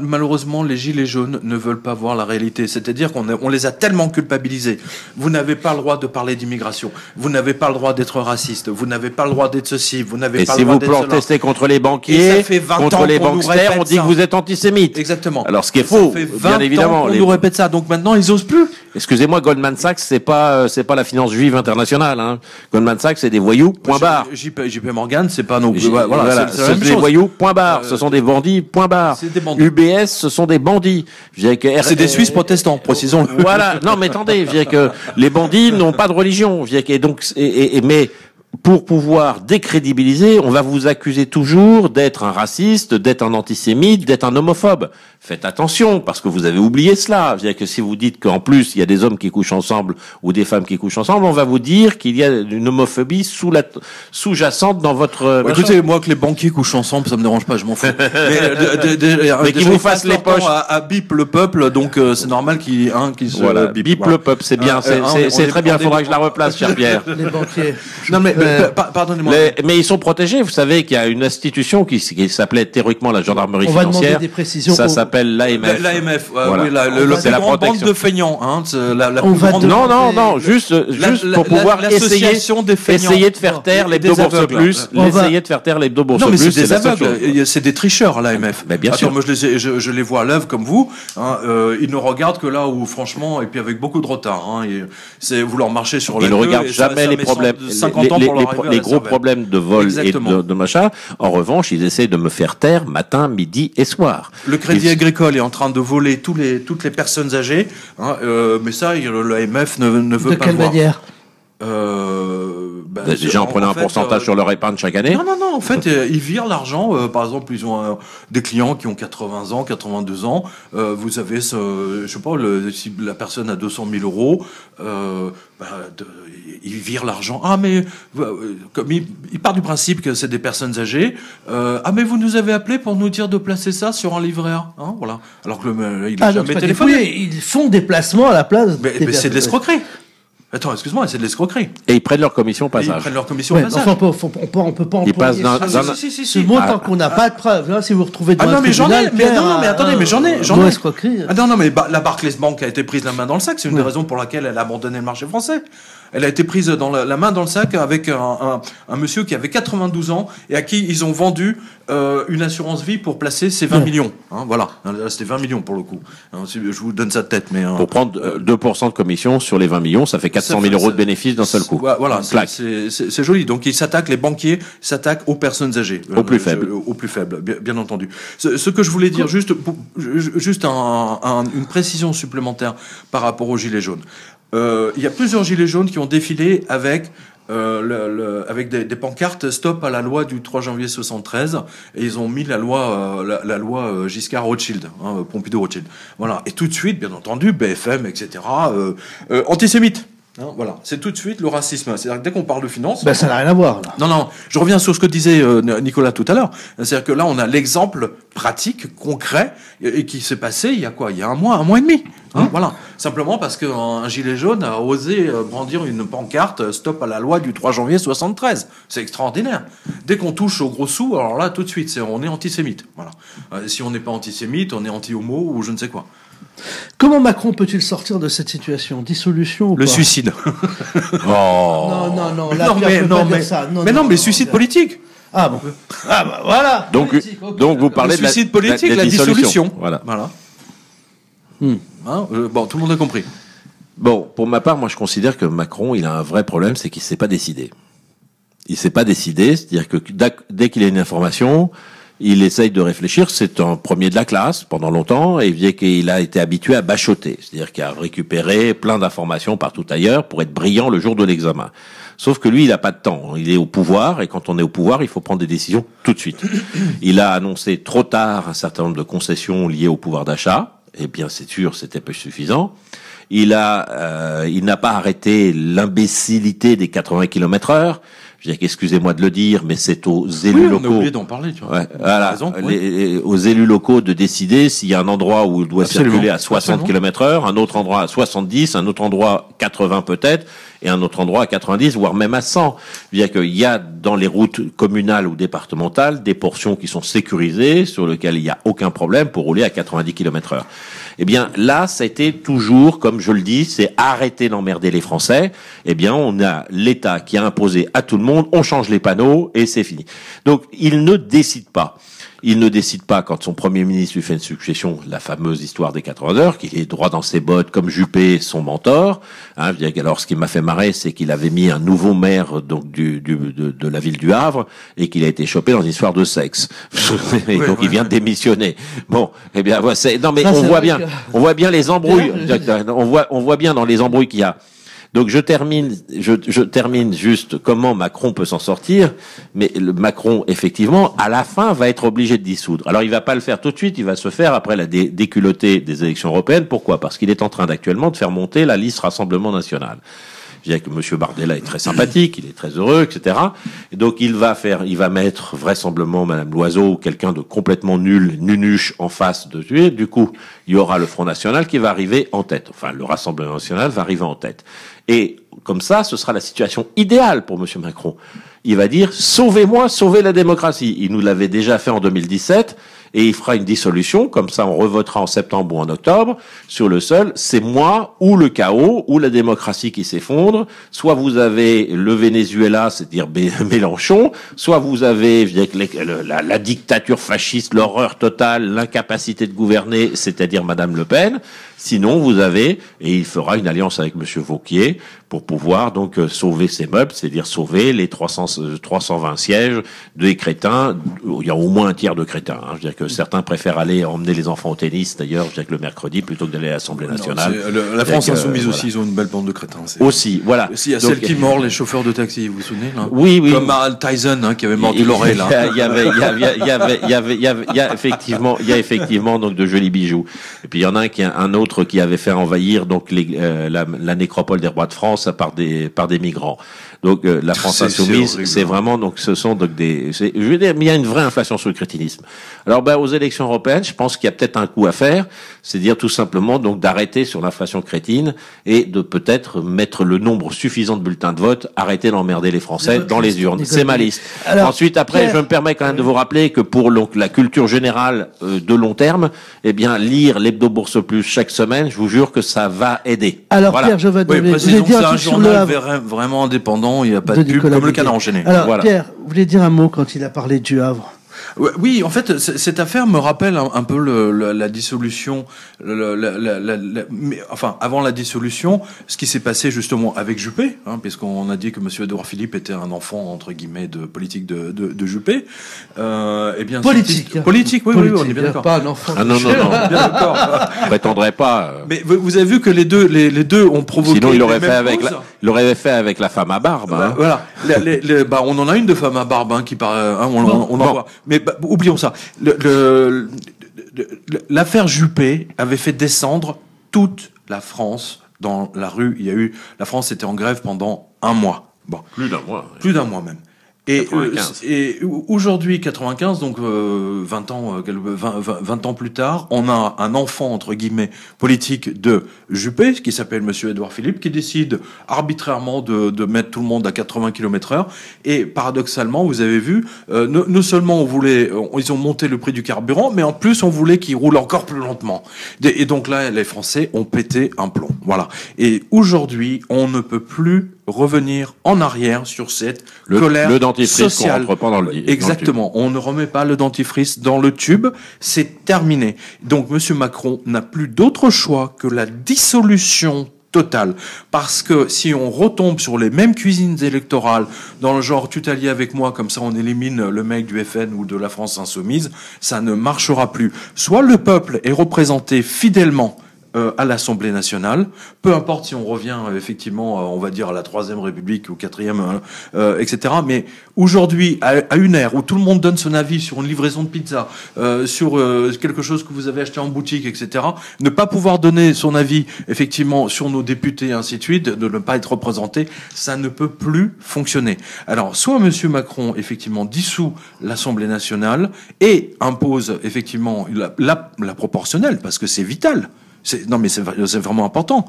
malheureusement, les gilets jaunes ne veulent pas voir la réalité. C'est-à-dire qu'on les a tellement culpabilisés. Vous n'avez pas le droit de parler d'immigration. Vous n'avez pas le droit d'être raciste. Vous n'avez pas le droit d'être ceci. Vous n'avez pas le droit d'être cela. Et si vous protestez contre les banquiers, contre les banksters, on dit que vous êtes antisémite. Exactement. Alors, ce qui est faux, bien évidemment. On nous répète ça. Donc maintenant, ils osent plus. Excusez-moi, Goldman Sachs, c'est pas la finance juive internationale, hein. Goldman Sachs, c'est des voyous, point barre. JP Morgan, c'est pas non plus. Voilà, ce sont des voyous, point barre. Ce sont des bandits, point barre. UBS, ce sont des bandits. C'est des Suisses protestants, précisons. Voilà. Non, mais attendez, je dirais que les bandits n'ont pas de religion. Mais pour pouvoir décrédibiliser, on va vous accuser toujours d'être un raciste, d'être un antisémite, d'être un homophobe. Faites attention, parce que vous avez oublié cela. C'est-à-dire que si vous dites qu'en plus, il y a des hommes qui couchent ensemble ou des femmes qui couchent ensemble, on va vous dire qu'il y a une homophobie sous-jacente dans votre... écoutez, moi, que les banquiers couchent ensemble, ça me dérange pas, je m'en fous. Mais qu'ils vous fassent les poches. À bip le peuple, donc c'est normal qu'il se... Voilà, bip le peuple, c'est bien, c'est très bien, il faudra que je la replace, cher Pierre. Les banquiers. Non, mais pardonnez-moi. Mais ils sont protégés. Vous savez qu'il y a une institution qui s'appelait théoriquement la gendarmerie On va demander financière. des précisions. Ça s'appelle l'AMF. L'AMF, Voilà. oui, C'est la plus grande protection. bande de feignants, hein. La On plus va grande- demander- Non, juste pour pouvoir l'association des feignants. essayer de faire taire Des l'hebdo bourse aveugles. plus, On va- essayer de faire taire l'hebdo bourse Non, mais plus. c'est des la seule chose. aveugles, c'est des tricheurs, l'AMF. Mais bien Attends, sûr. moi je les vois à l'œuvre comme vous, hein, ils ne regardent que là où franchement, et puis avec beaucoup de retard, hein, c'est vous leur marchez sur la Ils ne queue, regardent et ça jamais les met problèmes, 50 ans pour leur arriver à les la gros cervelle. problèmes de vol Exactement. et de machin. En revanche, ils essaient de me faire taire matin, midi et soir. Le Crédit Ils- Agricole est en train de voler toutes les personnes âgées, hein, mais ça, l'AMF ne veut De pas quelle le voir. manière? Déjà en prenant un fait, pourcentage sur leur épargne chaque année. Non, en fait, ils virent l'argent. Par exemple, ils ont des clients qui ont 80 ans, 82 ans. Vous avez je sais pas, si la personne a 200 000 euros, ils virent l'argent. Ah, mais comme il part du principe que c'est des personnes âgées. Ah, mais vous nous avez appelé pour nous dire de placer ça sur un livret A, hein, voilà. Alors que il a Donc, jamais c'est pas téléphoné. dépouillé, ils font des placements à la place. Mais c'est de l'escroquerie. Attends, excuse-moi, c'est de l'escroquerie. Et ils prennent leur commission au Et Ils passage. prennent leur commission Ouais, au passage. enfin, on peut pas Ils passent employer d'un- ce, d'un- ce montant qu'on n'a pas de preuve. Là, si vous retrouvez dans Ah un non, mais j'en tribunal, ai, mais Pierre, non, mais attendez, mais j'en ai. non, escroquerie. Ah non, mais la Barclays Bank a été prise la main dans le sac. C'est une des raisons pour laquelle elle a abandonné le marché français. Elle a été prise dans la main dans le sac avec un monsieur qui avait 92 ans et à qui ils ont vendu une assurance vie pour placer ses 20 millions. Hein, voilà, là, c'était 20 millions pour le coup. Hein, je vous donne sa tête, mais Pour prendre 2% de commission sur les 20 millions, ça fait 400 000 euros de bénéfices d'un seul coup. Voilà, Clac. c'est joli. Donc les banquiers s'attaquent aux personnes âgées, Aux plus faibles. aux plus faibles, bien entendu. Ce que je voulais dire, juste une précision supplémentaire par rapport aux gilets jaunes. Il y a plusieurs gilets jaunes qui ont défilé avec avec des pancartes stop à la loi du 3 janvier 73 et ils ont mis la loi Giscard-Rothschild, hein, Pompidou-Rothschild. Voilà. Et tout de suite, bien entendu, BFM, etc. Antisémite. Hein, voilà, c'est tout de suite le racisme. C'est-à-dire que dès qu'on parle de finances, Ben, ça n'a rien à voir, là. non, je reviens sur ce que disait Nicolas tout à l'heure. C'est-à-dire que là, on a l'exemple pratique, concret, et qui s'est passé il y a quoi? Il y a un mois et demi. Hein, voilà. Simplement parce qu'un gilet jaune a osé brandir une pancarte stop à la loi du 3 janvier 73. C'est extraordinaire. Dès qu'on touche aux gros sous, alors là, tout de suite, on est antisémite. Voilà. Si on n'est pas antisémite, on est anti-homo ou je ne sais quoi. Comment Macron peut-il sortir de cette situation? Dissolution ou Le pas? suicide. Non, là, Non, Pierre mais peut non, pas dire mais ça. mais suicide politique. Ah bon. Ah bah voilà. Donc, Politique, ok. donc vous parlez Le suicide politique, de la dissolution. Voilà. Hein, bon, tout le monde a compris. Bon, pour ma part, moi je considère que Macron, il a un vrai problème, c'est qu'il ne s'est pas décidé. Il s'est pas décidé, c'est-à-dire que dès qu'il a une information, il essaye de réfléchir. C'est un premier de la classe pendant longtemps, et bien qu'il a été habitué à bachoter, c'est-à-dire qu'il a récupéré plein d'informations partout ailleurs pour être brillant le jour de l'examen. Sauf que lui, il n'a pas de temps. Il est au pouvoir, et quand on est au pouvoir, il faut prendre des décisions tout de suite. Il a annoncé trop tard un certain nombre de concessions liées au pouvoir d'achat. Eh bien, c'est sûr, c'était peu suffisant. Il n'a pas arrêté l'imbécilité des 80 km/h. Je veux dire qu'excusez-moi de le dire, mais c'est aux élus On a locaux. oublié d'en parler, tu vois. Ouais, voilà, raison, oui. aux élus locaux de décider s'il y a un endroit où il doit Absolument. circuler à 60 km/h, un autre endroit à 70, un autre endroit 80 peut-être, et un autre endroit à 90, voire même à 100. C'est-à-dire qu'il y a dans les routes communales ou départementales des portions qui sont sécurisées, sur lesquelles il n'y a aucun problème pour rouler à 90 km/h. Eh bien, là, ça a été toujours, comme je le dis, c'est arrêter d'emmerder les Français. Eh bien, on a l'État qui a imposé à tout le monde, on change les panneaux et c'est fini. Donc, il ne décide pas. Il ne décide pas quand son Premier ministre lui fait une succession, la fameuse histoire des 80 heures, qu'il est droit dans ses bottes comme Juppé, son mentor. Hein, alors, ce qui m'a fait marrer, c'est qu'il avait mis un nouveau maire donc de la ville du Havre et qu'il a été chopé dans une histoire de sexe. Et donc, il vient de démissionner. Bon, eh bien, voilà, non mais Ça, on c'est voit vrai bien, que- on voit bien les embrouilles. On voit bien dans les embrouilles qu'il y a. Donc je termine juste comment Macron peut s'en sortir, mais le Macron effectivement à la fin va être obligé de dissoudre. Alors il va pas le faire tout de suite, il va se faire après la déculottée des élections européennes. Pourquoi? Parce qu'il est en train actuellement de faire monter la liste Rassemblement National. Je dirais que Monsieur Bardella est très sympathique, il est très heureux, etc. Et donc il va mettre vraisemblablement Madame Loiseau ou quelqu'un de complètement nul, nunuche en face de lui. Du coup, il y aura le Front National qui va arriver en tête. Enfin, le Rassemblement National va arriver en tête. Et comme ça, ce sera la situation idéale pour Monsieur Macron. Il va dire, sauvez-moi, sauvez la démocratie. Il nous l'avait déjà fait en 2017. Et il fera une dissolution, comme ça on revotera en septembre ou en octobre, sur le seul, c'est moi ou le chaos, ou la démocratie qui s'effondre, soit vous avez le Venezuela, c'est-à-dire Mélenchon, soit vous avez la dictature fasciste, l'horreur totale, l'incapacité de gouverner, c'est-à-dire Madame Le Pen, sinon vous avez, et il fera une alliance avec Monsieur Wauquiez, pour pouvoir donc sauver ses meubles, c'est-à-dire sauver les 320 sièges des crétins. Il y a au moins un tiers de crétins. Je veux dire que certains préfèrent aller emmener les enfants au tennis, d'ailleurs, je veux dire que le mercredi, plutôt que d'aller à l'Assemblée nationale. La France insoumise aussi, ils ont une belle bande de crétins. Aussi, voilà. Il y a celle qui mord les chauffeurs de taxi, vous vous souvenez là? Oui. Comme Tyson, qui avait mordu l'oreille là. Il y a effectivement donc de jolis bijoux. Et puis il y en a un autre qui avait fait envahir donc la nécropole des rois de France par des migrants. Donc la France insoumise, c'est vraiment donc ce sont donc je veux dire, mais il y a une vraie inflation sur le crétinisme. Alors aux élections européennes, je pense qu'il y a peut-être un coup à faire, c'est dire tout simplement donc d'arrêter sur l'inflation crétine et de peut-être mettre le nombre suffisant de bulletins de vote, arrêter d'emmerder les Français dans les urnes. C'est ma liste. Alors, ensuite, après, Pierre, je me permets quand même de vous rappeler que pour donc la culture générale de long terme, eh bien lire l'Hebdo Bourse Plus chaque semaine, je vous jure que ça va aider. Alors Pierre, je vais donner. Précisons que c'est un journal vraiment indépendant. Il n'y a pas de pub comme le Canard enchaîné. Alors, voilà. Pierre, vous voulez dire un mot quand il a parlé du Havre? Oui, en fait, cette affaire me rappelle un peu la dissolution. Mais enfin, avant la dissolution, ce qui s'est passé justement avec Juppé, puisqu'on a dit que Monsieur Édouard Philippe était un enfant entre guillemets de politique de Juppé. Eh bien, politique, oui, on est bien d'accord. Pas un enfant. Ah non, bien d'accord. Je prétendrais pas. Mais vous avez vu que les deux ont provoqué. Sinon, il l'aurait fait avec la femme à barbe. Voilà. On en a une de femme à barbe qui parle. On en voit. Mais oublions ça. L'affaire Juppé avait fait descendre toute la France dans la rue. La France était en grève pendant un mois. Bon. Plus d'un mois. Plus d'un mois même. Et aujourd'hui, 95, donc 20 ans plus tard, on a un enfant entre guillemets politique de Juppé, qui s'appelle Monsieur Édouard Philippe, qui décide arbitrairement de mettre tout le monde à 80 km/h. Et paradoxalement, vous avez vu, non seulement ils ont monté le prix du carburant, mais en plus on voulait qu'il roule encore plus lentement. Et donc là, les Français ont pété un plomb. Voilà. Et aujourd'hui, on ne peut plus revenir en arrière sur cette colère sociale. Qu'on rentre pas dans le Exactement. On ne remet pas le dentifrice dans le tube. C'est terminé. Donc, Monsieur Macron n'a plus d'autre choix que la dissolution totale. Parce que si on retombe sur les mêmes cuisines électorales, dans le genre tu t'allies avec moi, comme ça on élimine le mec du FN ou de la France insoumise, ça ne marchera plus. Soit le peuple est représenté fidèlement à l'Assemblée nationale, peu importe si on revient effectivement, on va dire à la Troisième République ou Quatrième, etc. Mais aujourd'hui, à une ère où tout le monde donne son avis sur une livraison de pizza, sur quelque chose que vous avez acheté en boutique, etc. Ne pas pouvoir donner son avis effectivement sur nos députés et ainsi de suite, de ne pas être représenté, ça ne peut plus fonctionner. Alors, soit Monsieur Macron effectivement dissout l'Assemblée nationale et impose effectivement la proportionnelle, parce que c'est vital. C'est vraiment important.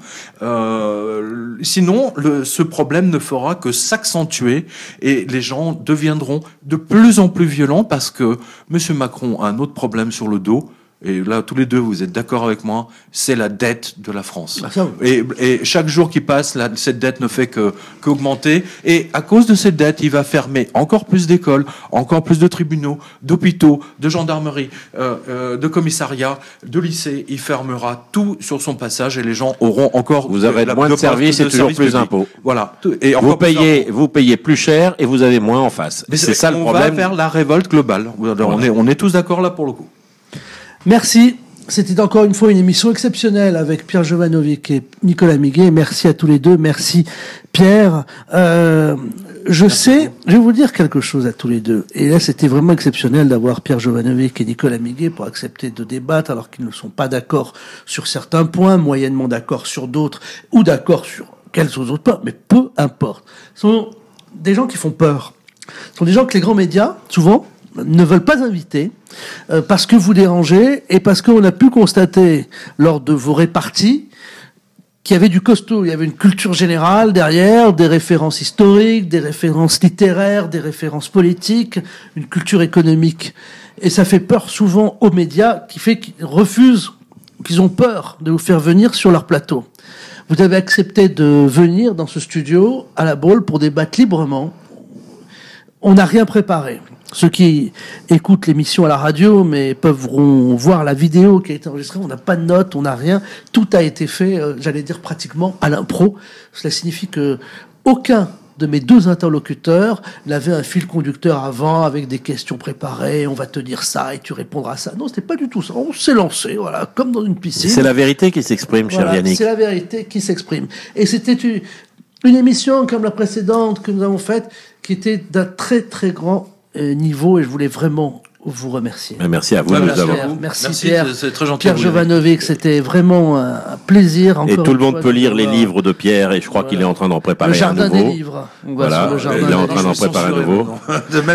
Sinon, ce problème ne fera que s'accentuer et les gens deviendront de plus en plus violents parce que Monsieur Macron a un autre problème sur le dos. Et là, tous les deux, vous êtes d'accord avec moi, c'est la dette de la France. Et chaque jour qui passe, cette dette ne fait qu'augmenter. Et à cause de cette dette, il va fermer encore plus d'écoles, encore plus de tribunaux, d'hôpitaux, de gendarmerie, de commissariats, de lycées. Il fermera tout sur son passage et les gens auront encore... Vous avez moins de services et toujours plus d'impôts. Voilà. Et vous payez plus cher et vous avez moins en face. Mais c'est ça le problème. On va faire la révolte globale. On est tous d'accord là pour le coup. Merci. C'était encore une fois une émission exceptionnelle avec Pierre Jovanovic et Nicolas Miguet. Merci à tous les deux. Merci Pierre. Je vais vous dire quelque chose à tous les deux. Et là, c'était vraiment exceptionnel d'avoir Pierre Jovanovic et Nicolas Miguet pour accepter de débattre alors qu'ils ne sont pas d'accord sur certains points, moyennement d'accord sur d'autres, ou d'accord sur quelles autres peurs, mais peu importe. Ce sont des gens qui font peur. Ce sont des gens que les grands médias, souvent, ne veulent pas inviter parce que vous dérangez et parce qu'on a pu constater lors de vos réparties qu'il y avait du costaud, il y avait une culture générale derrière, des références historiques, des références littéraires, des références politiques, une culture économique. Et ça fait peur souvent aux médias qui fait qu'ils refusent, qu'ils ont peur de vous faire venir sur leur plateau. Vous avez accepté de venir dans ce studio à la Baule pour débattre librement. On n'a rien préparé. Ceux qui écoutent l'émission à la radio, mais pourront voir la vidéo qui a été enregistrée. On n'a pas de notes, on n'a rien. Tout a été fait, j'allais dire pratiquement à l'impro. Cela signifie que aucun de mes deux interlocuteurs n'avait un fil conducteur avant avec des questions préparées. On va te dire ça et tu répondras à ça. Non, c'était pas du tout ça. On s'est lancé, voilà, comme dans une piscine. C'est la vérité qui s'exprime, cher Yannick. C'est la vérité qui s'exprime. Et c'était une émission comme la précédente que nous avons faite, qui était d'un très très grand niveau, et je voulais vraiment vous remercier. Merci à vous de nous avoir. Merci Pierre. C'est très gentil. Pierre Jovanovic, c'était vraiment un plaisir. Et tout le monde peut lire les livres de Pierre, et je crois qu'il est en train d'en préparer un nouveau. Le jardin des livres. Voilà, il est en train d'en préparer un nouveau.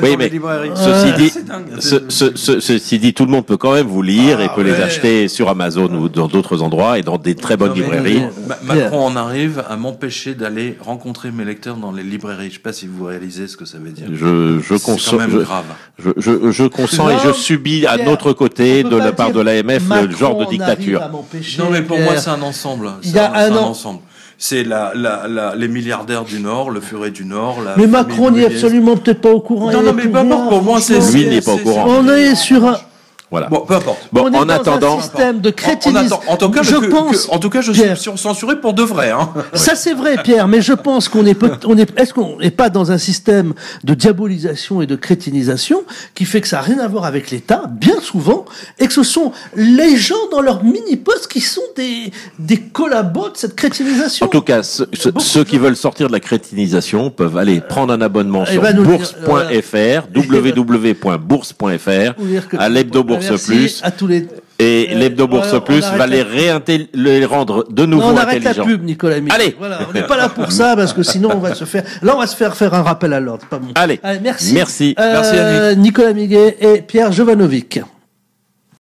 Oui, mais ceci dit, tout le monde peut quand même vous lire et peut les acheter sur Amazon ou dans d'autres endroits et dans des très bonnes librairies. Macron en arrive à m'empêcher d'aller rencontrer mes lecteurs dans les librairies. Je sais pas si vous réalisez ce que ça veut dire. Je consens. C'est quand même grave. Je consens et je subis à notre côté de la part de l'AMF le genre de dictature. Non, mais pour moi, c'est un ensemble. C'est un ensemble. C'est les milliardaires du Nord, le furet du Nord. Mais Macron n'est absolument peut-être pas au courant. Non, mais peu importe. Pour moi, c'est lui n'est pas au courant. On est sur un. Voilà. Bon, peu importe. Bon, on est dans un système de crétinisme. En tout cas, en tout cas, je suis censuré pour de vrai, hein. Ça, c'est vrai, Pierre, mais je pense est-ce qu'on n'est pas dans un système de diabolisation et de crétinisation qui fait que ça n'a rien à voir avec l'État, bien souvent, et que ce sont les gens dans leur mini-poste qui sont des collabos de cette crétinisation. En tout cas, ceux qui veulent sortir de la crétinisation peuvent aller prendre un abonnement sur bourse.fr, www.bourse.fr, à l'hebdo Bourse Plus. À tous les... Et l'Hebdo Bourse Plus va les rendre de nouveau intelligents. On arrête la pub, Nicolas Miguel. Allez. Voilà, on n'est pas là pour ça, parce que sinon on va se faire faire un rappel à l'ordre. Pas bon. Allez. Merci. Merci. Merci, Yannick. Nicolas Miguel et Pierre Jovanovic.